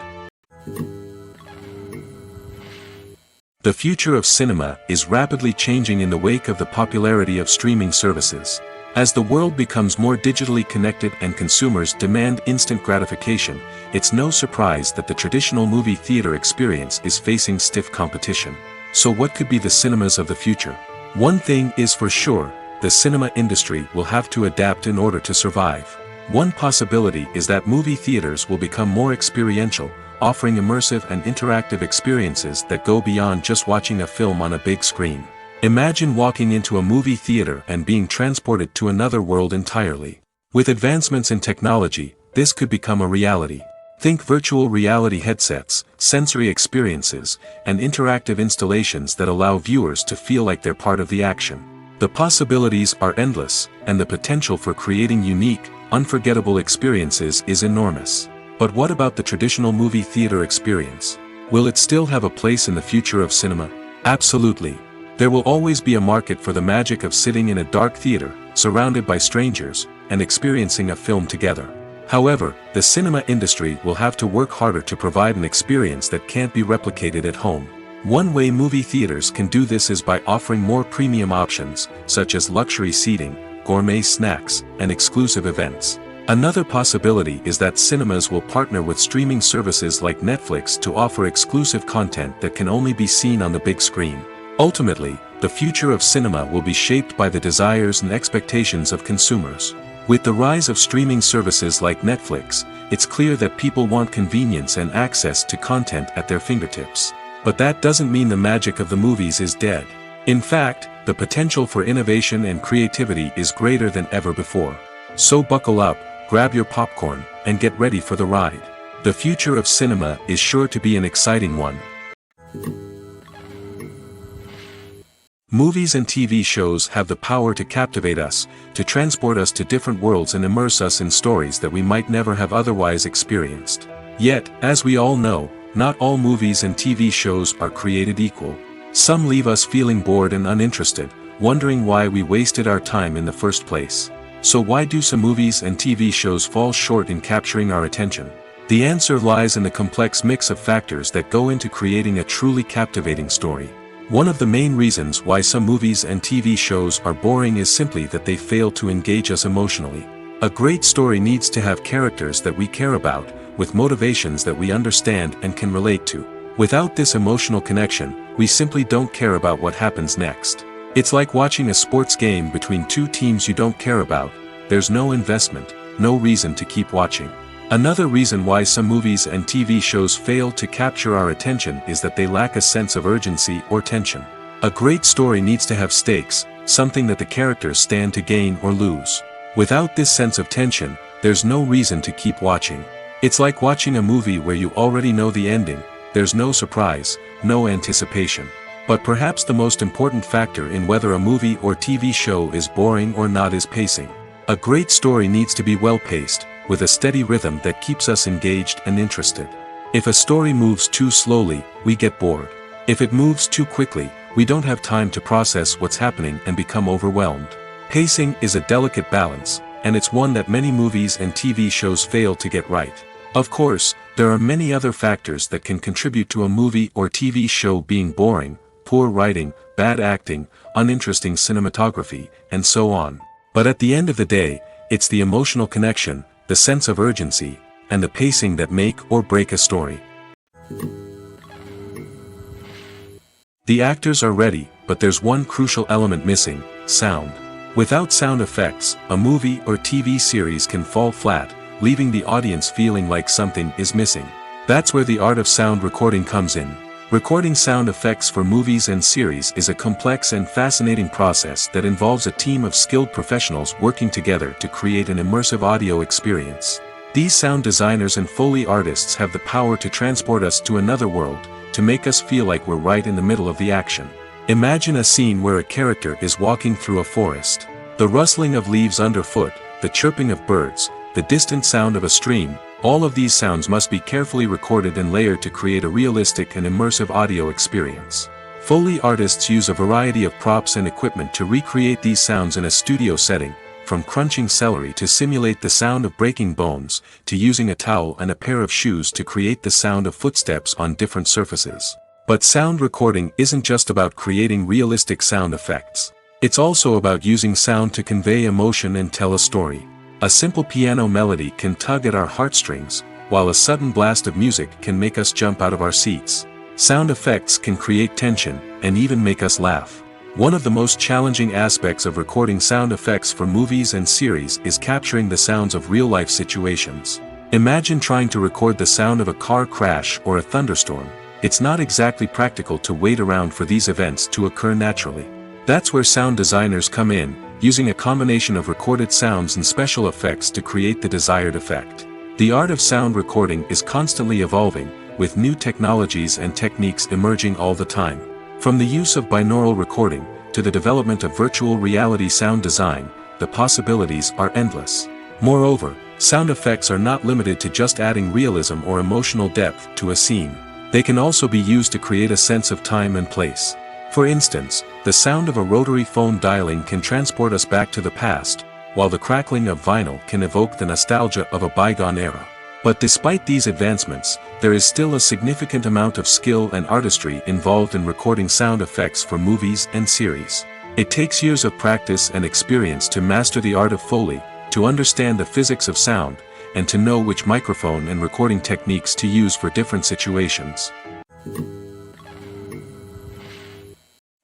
The future of cinema is rapidly changing in the wake of the popularity of streaming services. As the world becomes more digitally connected and consumers demand instant gratification, it's no surprise that the traditional movie theater experience is facing stiff competition. So what could be the cinemas of the future? One thing is for sure, the cinema industry will have to adapt in order to survive. One possibility is that movie theaters will become more experiential, offering immersive and interactive experiences that go beyond just watching a film on a big screen. Imagine walking into a movie theater and being transported to another world entirely. With advancements in technology, this could become a reality. Think virtual reality headsets, sensory experiences, and interactive installations that allow viewers to feel like they're part of the action. The possibilities are endless, and the potential for creating unique, unforgettable experiences is enormous. But what about the traditional movie theater experience? Will it still have a place in the future of cinema? Absolutely. There will always be a market for the magic of sitting in a dark theater, surrounded by strangers, and experiencing a film together. However, the cinema industry will have to work harder to provide an experience that can't be replicated at home. One way movie theaters can do this is by offering more premium options, such as luxury seating, gourmet snacks, and exclusive events. Another possibility is that cinemas will partner with streaming services like Netflix to offer exclusive content that can only be seen on the big screen. Ultimately, the future of cinema will be shaped by the desires and expectations of consumers. With the rise of streaming services like Netflix, it's clear that people want convenience and access to content at their fingertips. But that doesn't mean the magic of the movies is dead. In fact, the potential for innovation and creativity is greater than ever before. So buckle up, grab your popcorn, and get ready for the ride. The future of cinema is sure to be an exciting one. Movies and TV shows have the power to captivate us, to transport us to different worlds and immerse us in stories that we might never have otherwise experienced. Yet, as we all know, not all movies and TV shows are created equal. Some leave us feeling bored and uninterested, wondering why we wasted our time in the first place. So why do some movies and TV shows fall short in capturing our attention? The answer lies in the complex mix of factors that go into creating a truly captivating story. One of the main reasons why some movies and TV shows are boring is simply that they fail to engage us emotionally. A great story needs to have characters that we care about, with motivations that we understand and can relate to. Without this emotional connection, we simply don't care about what happens next. It's like watching a sports game between two teams you don't care about. There's no investment, no reason to keep watching. Another reason why some movies and TV shows fail to capture our attention is that they lack a sense of urgency or tension. A great story needs to have stakes, something that the characters stand to gain or lose. Without this sense of tension, there's no reason to keep watching. It's like watching a movie where you already know the ending, there's no surprise, no anticipation. But perhaps the most important factor in whether a movie or TV show is boring or not is pacing. A great story needs to be well-paced, with a steady rhythm that keeps us engaged and interested. If a story moves too slowly, we get bored. If it moves too quickly, we don't have time to process what's happening and become overwhelmed. Pacing is a delicate balance, and it's one that many movies and TV shows fail to get right. Of course, there are many other factors that can contribute to a movie or TV show being boring: poor writing, bad acting, uninteresting cinematography, and so on. But at the end of the day, it's the emotional connection, the sense of urgency, and the pacing that make or break a story. The actors are ready, but there's one crucial element missing: sound. Without sound effects, a movie or TV series can fall flat, leaving the audience feeling like something is missing. That's where the art of sound recording comes in. Recording sound effects for movies and series is a complex and fascinating process that involves a team of skilled professionals working together to create an immersive audio experience. These sound designers and Foley artists have the power to transport us to another world, to make us feel like we're right in the middle of the action. Imagine a scene where a character is walking through a forest. The rustling of leaves underfoot, the chirping of birds, the distant sound of a stream, all of these sounds must be carefully recorded and layered to create a realistic and immersive audio experience. Foley artists use a variety of props and equipment to recreate these sounds in a studio setting, from crunching celery to simulate the sound of breaking bones, to using a towel and a pair of shoes to create the sound of footsteps on different surfaces. But sound recording isn't just about creating realistic sound effects. It's also about using sound to convey emotion and tell a story. A simple piano melody can tug at our heartstrings, while a sudden blast of music can make us jump out of our seats. Sound effects can create tension, and even make us laugh. One of the most challenging aspects of recording sound effects for movies and series is capturing the sounds of real-life situations. Imagine trying to record the sound of a car crash or a thunderstorm. It's not exactly practical to wait around for these events to occur naturally. That's where sound designers come in, using a combination of recorded sounds and special effects to create the desired effect. The art of sound recording is constantly evolving, with new technologies and techniques emerging all the time. From the use of binaural recording, to the development of virtual reality sound design, the possibilities are endless. Moreover, sound effects are not limited to just adding realism or emotional depth to a scene. They can also be used to create a sense of time and place. For instance, the sound of a rotary phone dialing can transport us back to the past, while the crackling of vinyl can evoke the nostalgia of a bygone era. But despite these advancements, there is still a significant amount of skill and artistry involved in recording sound effects for movies and series. It takes years of practice and experience to master the art of Foley, to understand the physics of sound, and to know which microphone and recording techniques to use for different situations.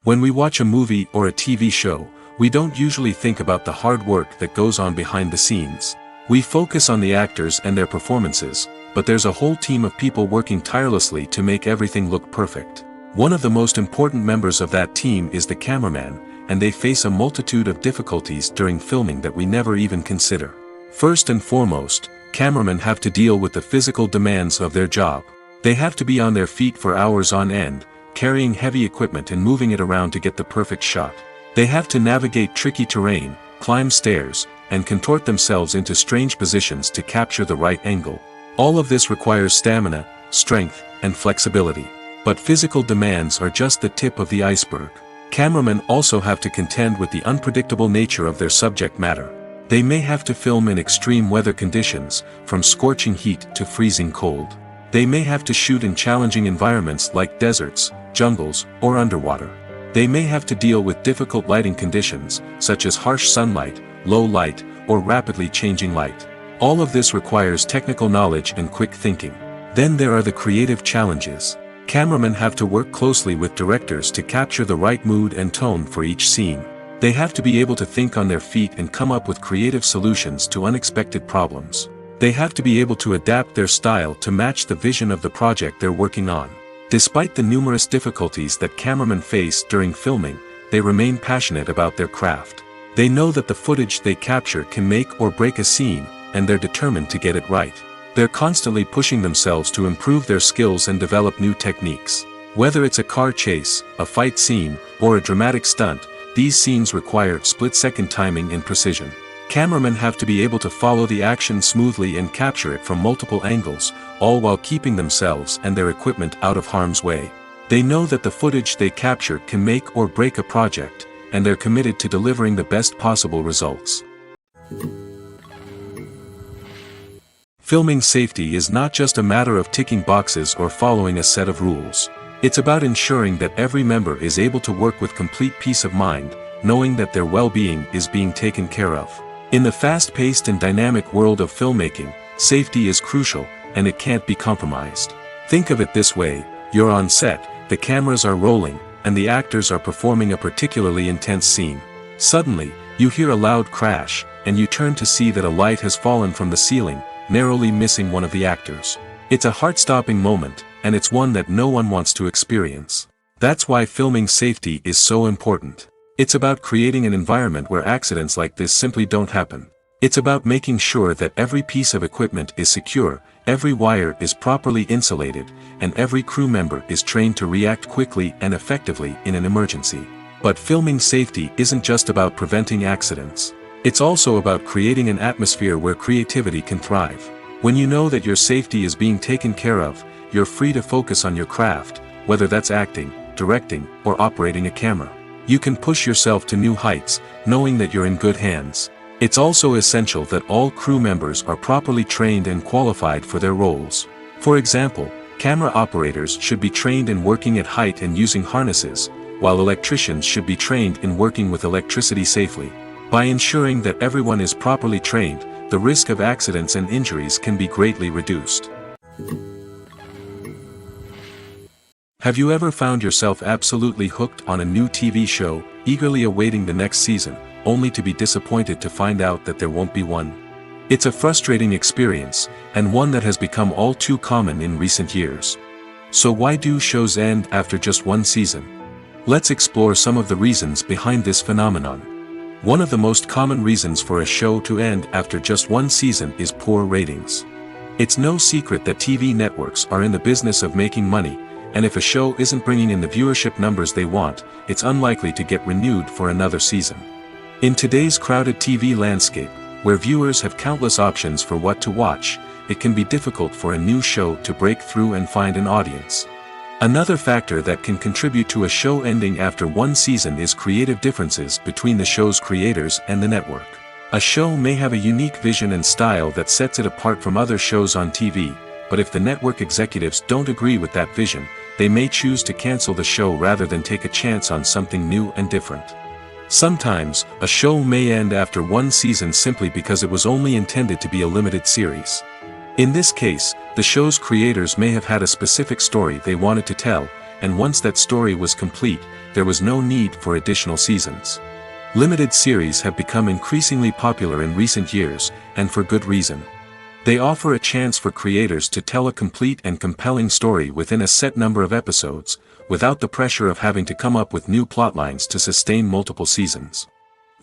When we watch a movie or a TV show, we don't usually think about the hard work that goes on behind the scenes. We focus on the actors and their performances, but there's a whole team of people working tirelessly to make everything look perfect. One of the most important members of that team is the cameraman, and they face a multitude of difficulties during filming that we never even consider. First and foremost, cameramen have to deal with the physical demands of their job. They have to be on their feet for hours on end, carrying heavy equipment and moving it around to get the perfect shot. They have to navigate tricky terrain, climb stairs, and contort themselves into strange positions to capture the right angle. All of this requires stamina, strength, and flexibility. But physical demands are just the tip of the iceberg. Cameramen also have to contend with the unpredictable nature of their subject matter. They may have to film in extreme weather conditions, from scorching heat to freezing cold. They may have to shoot in challenging environments like deserts, jungles, or underwater. They may have to deal with difficult lighting conditions, such as harsh sunlight, low light, or rapidly changing light. All of this requires technical knowledge and quick thinking. Then there are the creative challenges. Cameramen have to work closely with directors to capture the right mood and tone for each scene. They have to be able to think on their feet and come up with creative solutions to unexpected problems. They have to be able to adapt their style to match the vision of the project they're working on. Despite the numerous difficulties that cameramen face during filming, they remain passionate about their craft. They know that the footage they capture can make or break a scene, and they're determined to get it right. They're constantly pushing themselves to improve their skills and develop new techniques. Whether it's a car chase, a fight scene, or a dramatic stunt, these scenes require split-second timing and precision. Cameramen have to be able to follow the action smoothly and capture it from multiple angles, all while keeping themselves and their equipment out of harm's way. They know that the footage they capture can make or break a project, and they're committed to delivering the best possible results. Filming safety is not just a matter of ticking boxes or following a set of rules. It's about ensuring that every member is able to work with complete peace of mind, knowing that their well-being is being taken care of. In the fast-paced and dynamic world of filmmaking, safety is crucial, and it can't be compromised. Think of it this way: you're on set, the cameras are rolling, and the actors are performing a particularly intense scene. Suddenly, you hear a loud crash, and you turn to see that a light has fallen from the ceiling, narrowly missing one of the actors. It's a heart-stopping moment, and it's one that no one wants to experience. That's why filming safety is so important. It's about creating an environment where accidents like this simply don't happen. It's about making sure that every piece of equipment is secure, every wire is properly insulated, and every crew member is trained to react quickly and effectively in an emergency. But filming safety isn't just about preventing accidents. It's also about creating an atmosphere where creativity can thrive. When you know that your safety is being taken care of, you're free to focus on your craft, whether that's acting, directing, or operating a camera. You can push yourself to new heights, knowing that you're in good hands. It's also essential that all crew members are properly trained and qualified for their roles. For example, camera operators should be trained in working at height and using harnesses, while electricians should be trained in working with electricity safely. By ensuring that everyone is properly trained, the risk of accidents and injuries can be greatly reduced. Have you ever found yourself absolutely hooked on a new TV show, eagerly awaiting the next season, only to be disappointed to find out that there won't be one? It's a frustrating experience, and one that has become all too common in recent years. So why do shows end after just one season? Let's explore some of the reasons behind this phenomenon. One of the most common reasons for a show to end after just one season is poor ratings. It's no secret that TV networks are in the business of making money, and if a show isn't bringing in the viewership numbers they want, it's unlikely to get renewed for another season. In today's crowded TV landscape, where viewers have countless options for what to watch, it can be difficult for a new show to break through and find an audience. Another factor that can contribute to a show ending after one season is creative differences between the show's creators and the network. A show may have a unique vision and style that sets it apart from other shows on TV, but if the network executives don't agree with that vision, they may choose to cancel the show rather than take a chance on something new and different. Sometimes, a show may end after one season simply because it was only intended to be a limited series. In this case, the show's creators may have had a specific story they wanted to tell, and once that story was complete, there was no need for additional seasons. Limited series have become increasingly popular in recent years, and for good reason. They offer a chance for creators to tell a complete and compelling story within a set number of episodes, without the pressure of having to come up with new plotlines to sustain multiple seasons.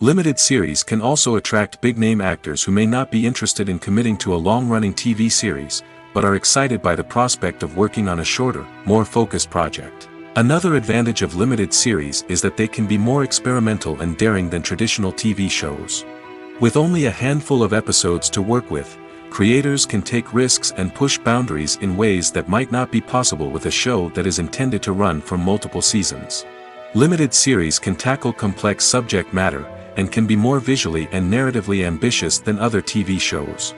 Limited series can also attract big-name actors who may not be interested in committing to a long-running TV series, but are excited by the prospect of working on a shorter, more focused project. Another advantage of limited series is that they can be more experimental and daring than traditional TV shows. With only a handful of episodes to work with, creators can take risks and push boundaries in ways that might not be possible with a show that is intended to run for multiple seasons. Limited series can tackle complex subject matter, and can be more visually and narratively ambitious than other TV shows.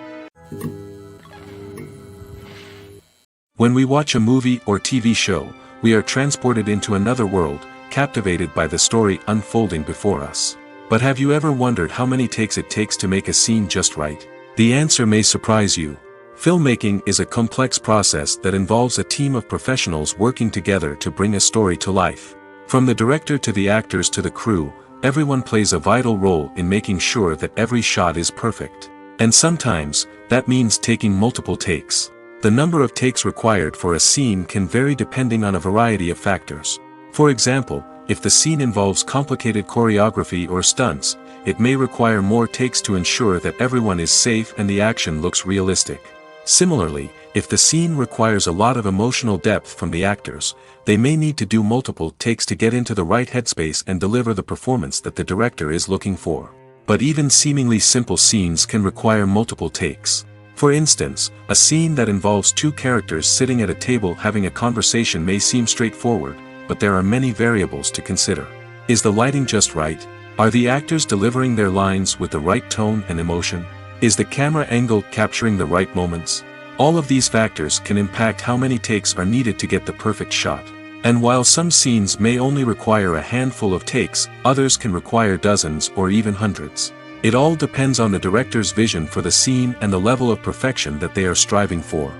When we watch a movie or TV show, we are transported into another world, captivated by the story unfolding before us. But have you ever wondered how many takes it takes to make a scene just right? The answer may surprise you. Filmmaking is a complex process that involves a team of professionals working together to bring a story to life. From the director to the actors to the crew, everyone plays a vital role in making sure that every shot is perfect. And sometimes, that means taking multiple takes. The number of takes required for a scene can vary depending on a variety of factors. For example, if the scene involves complicated choreography or stunts, it may require more takes to ensure that everyone is safe and the action looks realistic. Similarly, if the scene requires a lot of emotional depth from the actors, they may need to do multiple takes to get into the right headspace and deliver the performance that the director is looking for. But even seemingly simple scenes can require multiple takes. For instance, a scene that involves two characters sitting at a table having a conversation may seem straightforward, but there are many variables to consider. Is the lighting just right? Are the actors delivering their lines with the right tone and emotion? Is the camera angle capturing the right moments? All of these factors can impact how many takes are needed to get the perfect shot. And while some scenes may only require a handful of takes, others can require dozens or even hundreds. It all depends on the director's vision for the scene and the level of perfection that they are striving for.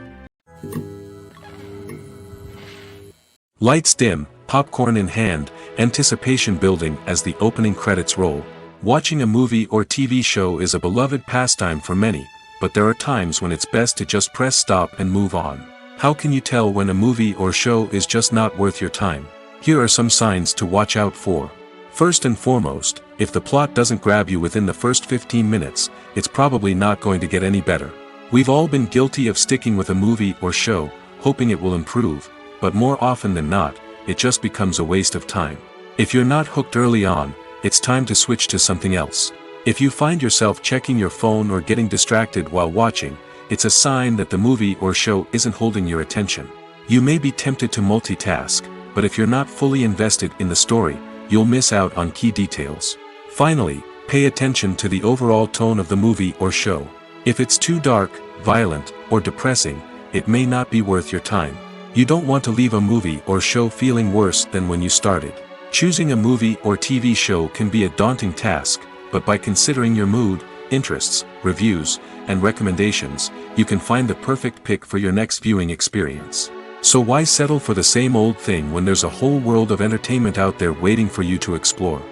Lights dim, popcorn in hand, anticipation building as the opening credits roll. Watching a movie or TV show is a beloved pastime for many, but there are times when it's best to just press stop and move on. How can you tell when a movie or show is just not worth your time? Here are some signs to watch out for. First and foremost, if the plot doesn't grab you within the first 15 minutes, it's probably not going to get any better. We've all been guilty of sticking with a movie or show, hoping it will improve, but more often than not, it just becomes a waste of time. If you're not hooked early on, it's time to switch to something else. If you find yourself checking your phone or getting distracted while watching, it's a sign that the movie or show isn't holding your attention. You may be tempted to multitask, but if you're not fully invested in the story, you'll miss out on key details. Finally, pay attention to the overall tone of the movie or show. If it's too dark, violent, or depressing, it may not be worth your time. You don't want to leave a movie or show feeling worse than when you started. Choosing a movie or TV show can be a daunting task, but by considering your mood, interests, reviews, and recommendations, you can find the perfect pick for your next viewing experience. So why settle for the same old thing when there's a whole world of entertainment out there waiting for you to explore?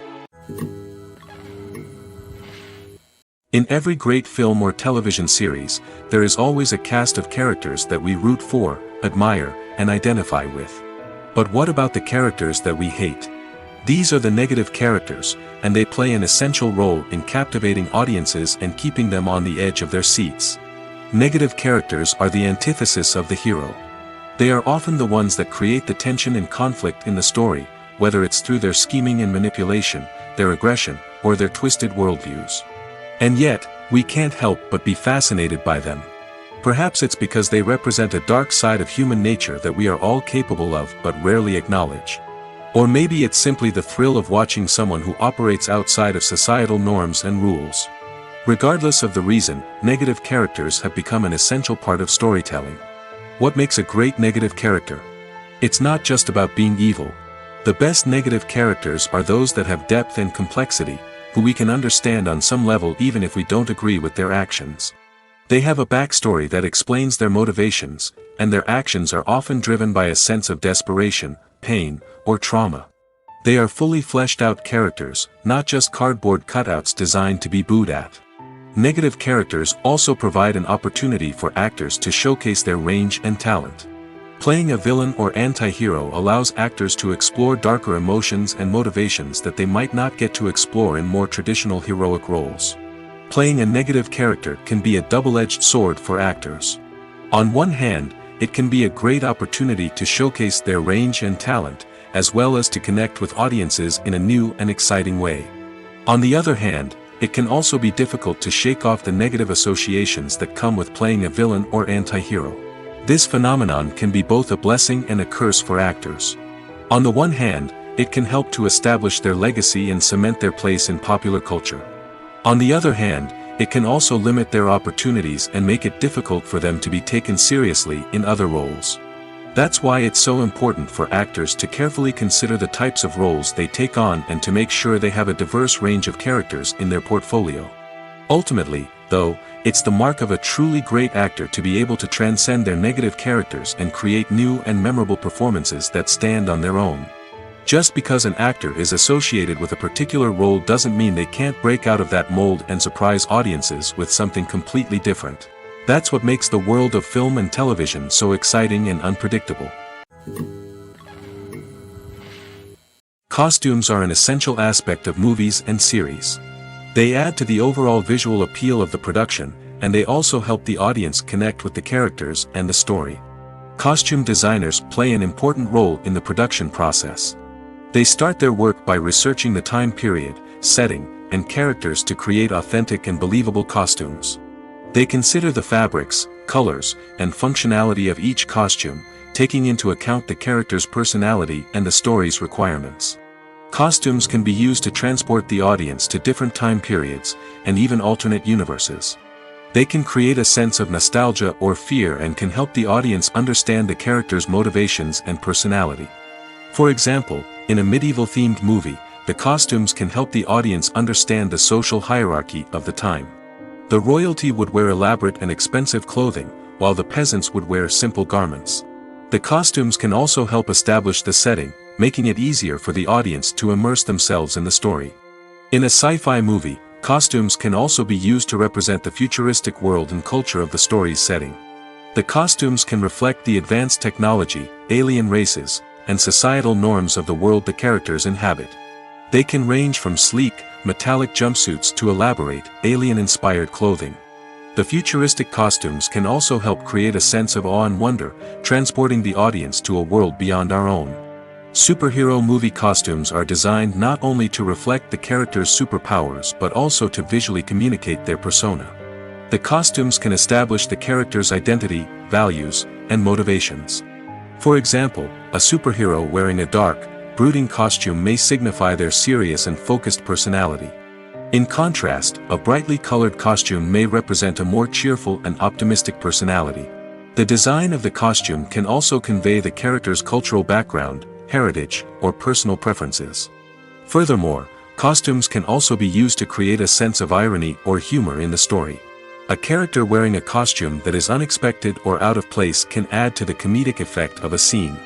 In every great film or television series, there is always a cast of characters that we root for, admire, and identify with. But what about the characters that we hate? These are the negative characters, and they play an essential role in captivating audiences and keeping them on the edge of their seats. Negative characters are the antithesis of the hero. They are often the ones that create the tension and conflict in the story, whether it's through their scheming and manipulation, their aggression, or their twisted worldviews. And yet, we can't help but be fascinated by them. Perhaps it's because they represent a dark side of human nature that we are all capable of but rarely acknowledge. Or maybe it's simply the thrill of watching someone who operates outside of societal norms and rules. Regardless of the reason, negative characters have become an essential part of storytelling. What makes a great negative character? It's not just about being evil. The best negative characters are those that have depth and complexity, who we can understand on some level even if we don't agree with their actions. They have a backstory that explains their motivations, and their actions are often driven by a sense of desperation, pain, or trauma. They are fully fleshed out characters, not just cardboard cutouts designed to be booed at. Negative characters also provide an opportunity for actors to showcase their range and talent. Playing a villain or anti-hero allows actors to explore darker emotions and motivations that they might not get to explore in more traditional heroic roles. Playing a negative character can be a double-edged sword for actors. On one hand, it can be a great opportunity to showcase their range and talent, as well as to connect with audiences in a new and exciting way. On the other hand, it can also be difficult to shake off the negative associations that come with playing a villain or anti-hero. This phenomenon can be both a blessing and a curse for actors. On the one hand, it can help to establish their legacy and cement their place in popular culture. On the other hand, it can also limit their opportunities and make it difficult for them to be taken seriously in other roles. That's why it's so important for actors to carefully consider the types of roles they take on and to make sure they have a diverse range of characters in their portfolio. Ultimately, though, it's the mark of a truly great actor to be able to transcend their negative characters and create new and memorable performances that stand on their own. Just because an actor is associated with a particular role doesn't mean they can't break out of that mold and surprise audiences with something completely different. That's what makes the world of film and television so exciting and unpredictable. Costumes are an essential aspect of movies and series. They add to the overall visual appeal of the production, and they also help the audience connect with the characters and the story. Costume designers play an important role in the production process. They start their work by researching the time period, setting, and characters to create authentic and believable costumes. They consider the fabrics, colors, and functionality of each costume, taking into account the character's personality and the story's requirements. Costumes can be used to transport the audience to different time periods, and even alternate universes. They can create a sense of nostalgia or fear and can help the audience understand the character's motivations and personality. For example, in a medieval-themed movie, the costumes can help the audience understand the social hierarchy of the time. The royalty would wear elaborate and expensive clothing, while the peasants would wear simple garments. The costumes can also help establish the setting, making it easier for the audience to immerse themselves in the story. In a sci-fi movie, costumes can also be used to represent the futuristic world and culture of the story's setting. The costumes can reflect the advanced technology, alien races, and societal norms of the world the characters inhabit. They can range from sleek, metallic jumpsuits to elaborate, alien-inspired clothing. The futuristic costumes can also help create a sense of awe and wonder, transporting the audience to a world beyond our own. Superhero movie costumes are designed not only to reflect the character's superpowers but also to visually communicate their persona. The costumes can establish the character's identity, values, and motivations. For example, a superhero wearing a dark, brooding costume may signify their serious and focused personality. In contrast, a brightly colored costume may represent a more cheerful and optimistic personality. The design of the costume can also convey the character's cultural background, heritage, or personal preferences. Furthermore, costumes can also be used to create a sense of irony or humor in the story. A character wearing a costume that is unexpected or out of place can add to the comedic effect of a scene.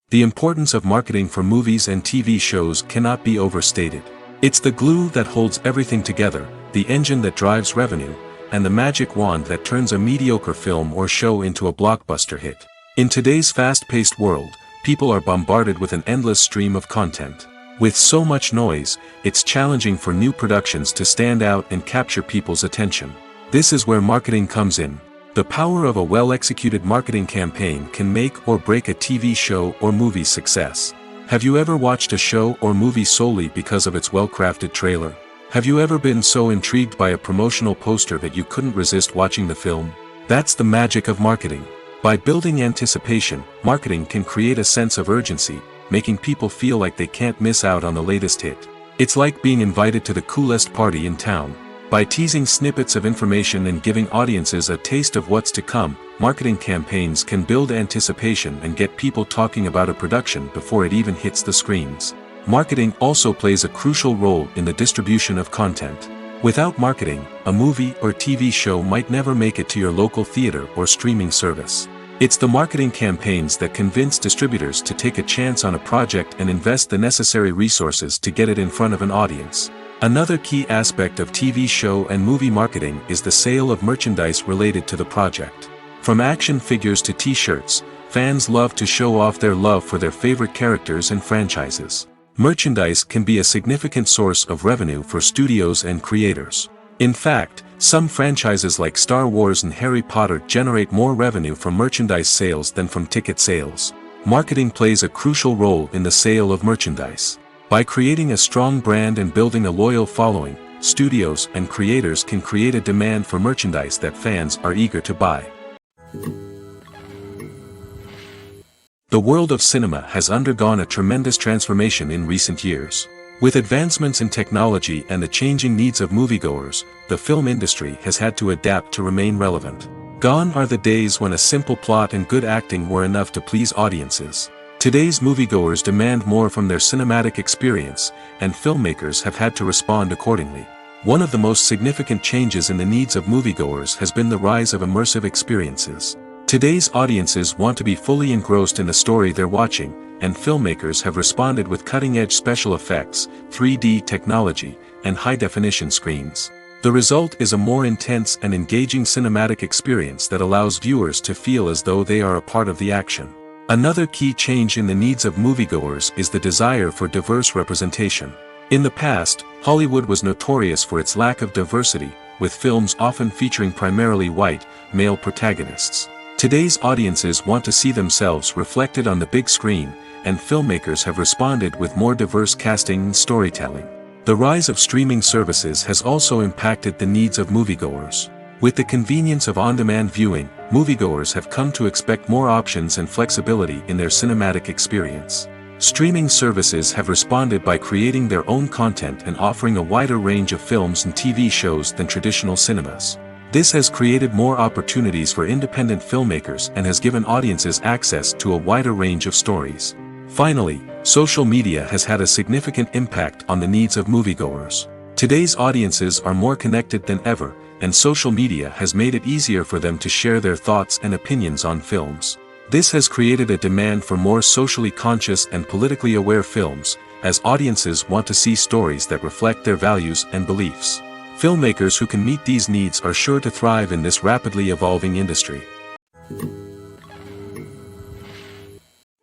The importance of marketing for movies and TV shows cannot be overstated. It's the glue that holds everything together, the engine that drives revenue, and the magic wand that turns a mediocre film or show into a blockbuster hit. In today's fast-paced world, people are bombarded with an endless stream of content. With so much noise, it's challenging for new productions to stand out and capture people's attention. This is where marketing comes in. The power of a well-executed marketing campaign can make or break a TV show or movie's success. Have you ever watched a show or movie solely because of its well-crafted trailer? Have you ever been so intrigued by a promotional poster that you couldn't resist watching the film? That's the magic of marketing. By building anticipation, marketing can create a sense of urgency, making people feel like they can't miss out on the latest hit. It's like being invited to the coolest party in town. By teasing snippets of information and giving audiences a taste of what's to come, marketing campaigns can build anticipation and get people talking about a production before it even hits the screens. Marketing also plays a crucial role in the distribution of content. Without marketing, a movie or TV show might never make it to your local theater or streaming service. It's the marketing campaigns that convince distributors to take a chance on a project and invest the necessary resources to get it in front of an audience. Another key aspect of TV show and movie marketing is the sale of merchandise related to the project. From action figures to t-shirts, fans love to show off their love for their favorite characters and franchises. Merchandise can be a significant source of revenue for studios and creators. In fact, some franchises like Star Wars and Harry Potter generate more revenue from merchandise sales than from ticket sales. Marketing plays a crucial role in the sale of merchandise. By creating a strong brand and building a loyal following, studios and creators can create a demand for merchandise that fans are eager to buy. The world of cinema has undergone a tremendous transformation in recent years. With advancements in technology and the changing needs of moviegoers, the film industry has had to adapt to remain relevant. Gone are the days when a simple plot and good acting were enough to please audiences. Today's moviegoers demand more from their cinematic experience, and filmmakers have had to respond accordingly. One of the most significant changes in the needs of moviegoers has been the rise of immersive experiences. Today's audiences want to be fully engrossed in the story they're watching, and filmmakers have responded with cutting-edge special effects, 3D technology, and high-definition screens. The result is a more intense and engaging cinematic experience that allows viewers to feel as though they are a part of the action. Another key change in the needs of moviegoers is the desire for diverse representation. In the past, Hollywood was notorious for its lack of diversity, with films often featuring primarily white, male protagonists. Today's audiences want to see themselves reflected on the big screen, and filmmakers have responded with more diverse casting and storytelling. The rise of streaming services has also impacted the needs of moviegoers. With the convenience of on-demand viewing, moviegoers have come to expect more options and flexibility in their cinematic experience. Streaming services have responded by creating their own content and offering a wider range of films and TV shows than traditional cinemas. This has created more opportunities for independent filmmakers and has given audiences access to a wider range of stories. Finally, social media has had a significant impact on the needs of moviegoers. Today's audiences are more connected than ever, and social media has made it easier for them to share their thoughts and opinions on films. This has created a demand for more socially conscious and politically aware films, as audiences want to see stories that reflect their values and beliefs. Filmmakers who can meet these needs are sure to thrive in this rapidly evolving industry.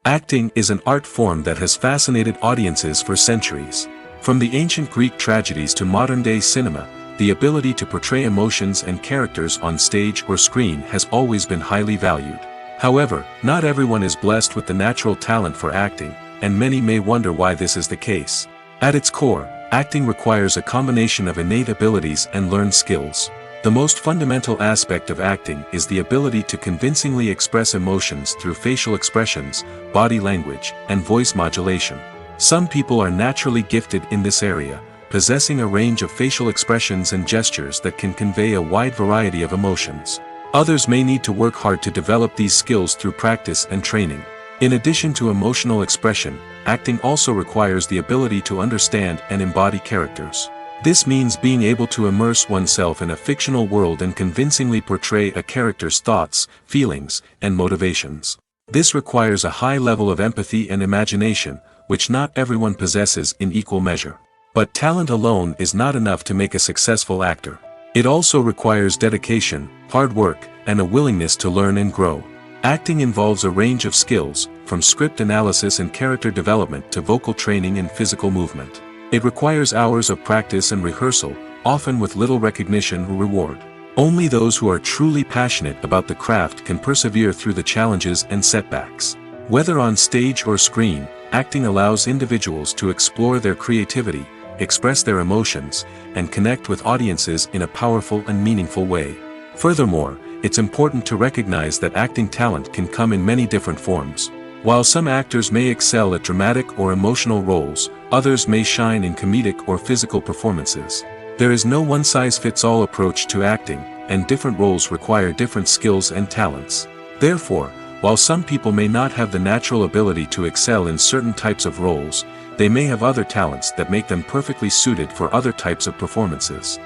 Acting is an art form that has fascinated audiences for centuries. From the ancient Greek tragedies to modern-day cinema, the ability to portray emotions and characters on stage or screen has always been highly valued. However, not everyone is blessed with the natural talent for acting, and many may wonder why this is the case. At its core, acting requires a combination of innate abilities and learned skills. The most fundamental aspect of acting is the ability to convincingly express emotions through facial expressions, body language, and voice modulation. Some people are naturally gifted in this area, possessing a range of facial expressions and gestures that can convey a wide variety of emotions. Others may need to work hard to develop these skills through practice and training. In addition to emotional expression, acting also requires the ability to understand and embody characters. This means being able to immerse oneself in a fictional world and convincingly portray a character's thoughts, feelings, and motivations. This requires a high level of empathy and imagination, which not everyone possesses in equal measure. But talent alone is not enough to make a successful actor. It also requires dedication, hard work, and a willingness to learn and grow. Acting involves a range of skills, from script analysis and character development to vocal training and physical movement. It requires hours of practice and rehearsal, often with little recognition or reward. Only those who are truly passionate about the craft can persevere through the challenges and setbacks. Whether on stage or screen, acting allows individuals to explore their creativity, express their emotions, and connect with audiences in a powerful and meaningful way. Furthermore, it's important to recognize that acting talent can come in many different forms. While some actors may excel at dramatic or emotional roles, others may shine in comedic or physical performances. There is no one-size-fits-all approach to acting, and different roles require different skills and talents. Therefore, while some people may not have the natural ability to excel in certain types of roles, they may have other talents that make them perfectly suited for other types of performances.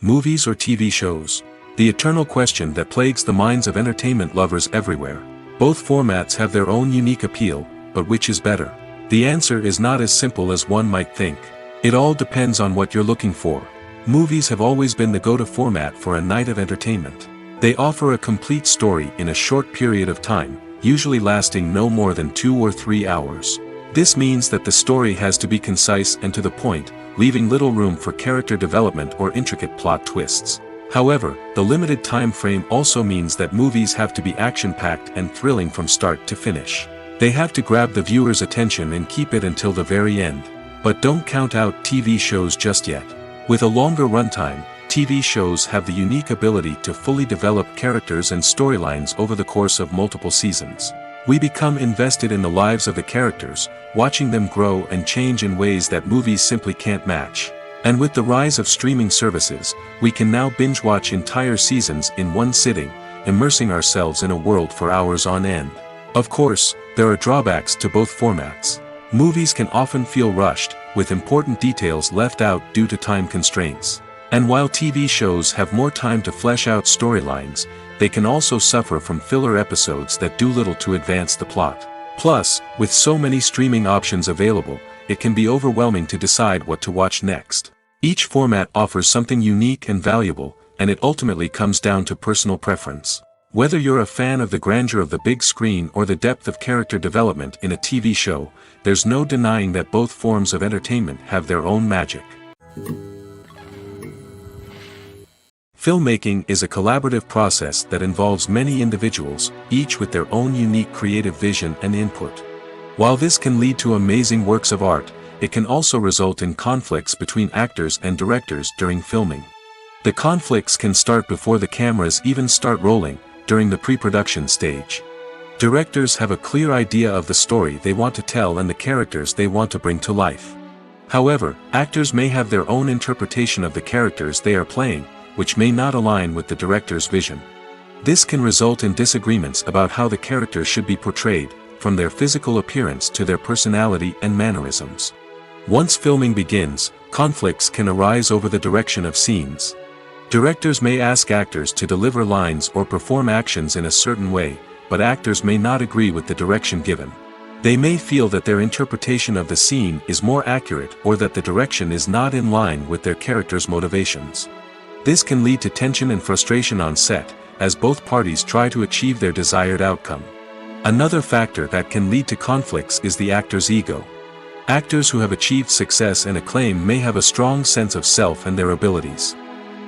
Movies or TV shows? The eternal question that plagues the minds of entertainment lovers everywhere. Both formats have their own unique appeal, but which is better? The answer is not as simple as one might think. It all depends on what you're looking for. Movies have always been the go-to format for a night of entertainment. They offer a complete story in a short period of time, usually lasting no more than 2 or 3 hours. This means that the story has to be concise and to the point, leaving little room for character development or intricate plot twists. However, the limited time frame also means that movies have to be action-packed and thrilling from start to finish. They have to grab the viewer's attention and keep it until the very end. But don't count out TV shows just yet. With a longer runtime, TV shows have the unique ability to fully develop characters and storylines over the course of multiple seasons. We become invested in the lives of the characters, watching them grow and change in ways that movies simply can't match. And with the rise of streaming services, we can now binge-watch entire seasons in one sitting, immersing ourselves in a world for hours on end. Of course, there are drawbacks to both formats. Movies can often feel rushed, with important details left out due to time constraints. And while TV shows have more time to flesh out storylines, they can also suffer from filler episodes that do little to advance the plot. Plus, with so many streaming options available, it can be overwhelming to decide what to watch next. Each format offers something unique and valuable, and it ultimately comes down to personal preference. Whether you're a fan of the grandeur of the big screen or the depth of character development in a TV show, there's no denying that both forms of entertainment have their own magic. Filmmaking is a collaborative process that involves many individuals, each with their own unique creative vision and input. While this can lead to amazing works of art, it can also result in conflicts between actors and directors during filming. The conflicts can start before the cameras even start rolling, during the pre-production stage. Directors have a clear idea of the story they want to tell and the characters they want to bring to life. However, actors may have their own interpretation of the characters they are playing, which may not align with the director's vision. This can result in disagreements about how the characters should be portrayed, from their physical appearance to their personality and mannerisms. Once filming begins, conflicts can arise over the direction of scenes. Directors may ask actors to deliver lines or perform actions in a certain way, but actors may not agree with the direction given. They may feel that their interpretation of the scene is more accurate or that the direction is not in line with their character's motivations. This can lead to tension and frustration on set, as both parties try to achieve their desired outcome. Another factor that can lead to conflicts is the actor's ego. Actors who have achieved success and acclaim may have a strong sense of self and their abilities.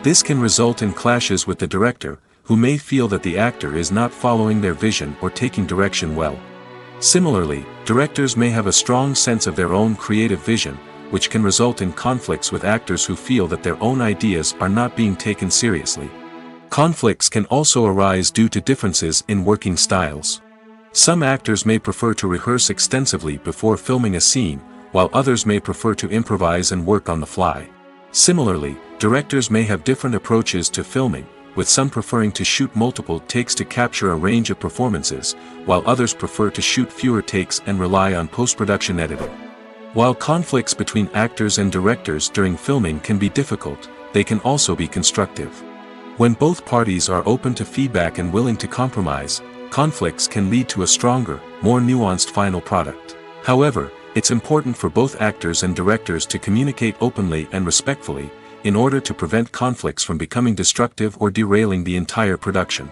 This can result in clashes with the director, who may feel that the actor is not following their vision or taking direction well. Similarly, directors may have a strong sense of their own creative vision, which can result in conflicts with actors who feel that their own ideas are not being taken seriously. Conflicts can also arise due to differences in working styles. Some actors may prefer to rehearse extensively before filming a scene, while others may prefer to improvise and work on the fly. Similarly, directors may have different approaches to filming, with some preferring to shoot multiple takes to capture a range of performances, while others prefer to shoot fewer takes and rely on post-production editing. While conflicts between actors and directors during filming can be difficult, they can also be constructive. When both parties are open to feedback and willing to compromise, conflicts can lead to a stronger, more nuanced final product. However, it's important for both actors and directors to communicate openly and respectfully, in order to prevent conflicts from becoming destructive or derailing the entire production.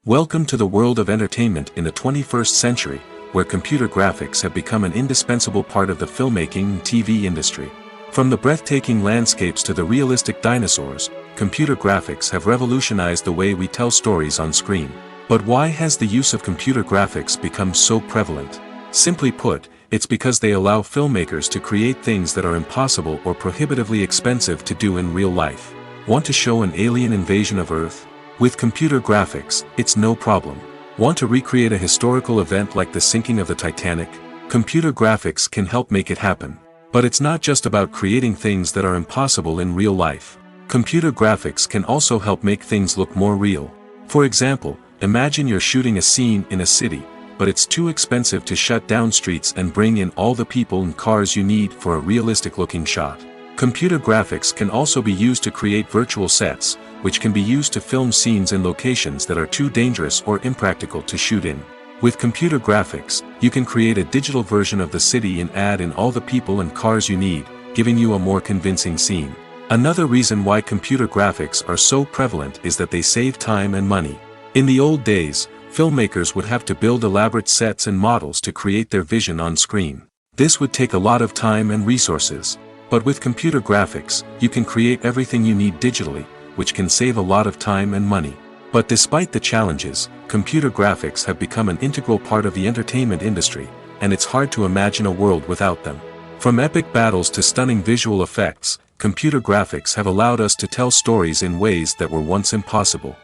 Welcome to the world of entertainment in the 21st century, where computer graphics have become an indispensable part of the filmmaking and TV industry. From the breathtaking landscapes to the realistic dinosaurs, computer graphics have revolutionized the way we tell stories on screen. But why has the use of computer graphics become so prevalent? Simply put, it's because they allow filmmakers to create things that are impossible or prohibitively expensive to do in real life. Want to show an alien invasion of Earth? With computer graphics, it's no problem. Want to recreate a historical event like the sinking of the Titanic? Computer graphics can help make it happen. But it's not just about creating things that are impossible in real life. Computer graphics can also help make things look more real. For example, imagine you're shooting a scene in a city, but it's too expensive to shut down streets and bring in all the people and cars you need for a realistic-looking shot. Computer graphics can also be used to create virtual sets, which can be used to film scenes in locations that are too dangerous or impractical to shoot in. With computer graphics, you can create a digital version of the city and add in all the people and cars you need, giving you a more convincing scene. Another reason why computer graphics are so prevalent is that they save time and money. In the old days, filmmakers would have to build elaborate sets and models to create their vision on screen. This would take a lot of time and resources. But with computer graphics, you can create everything you need digitally, which can save a lot of time and money. But despite the challenges, computer graphics have become an integral part of the entertainment industry, and it's hard to imagine a world without them. From epic battles to stunning visual effects, computer graphics have allowed us to tell stories in ways that were once impossible.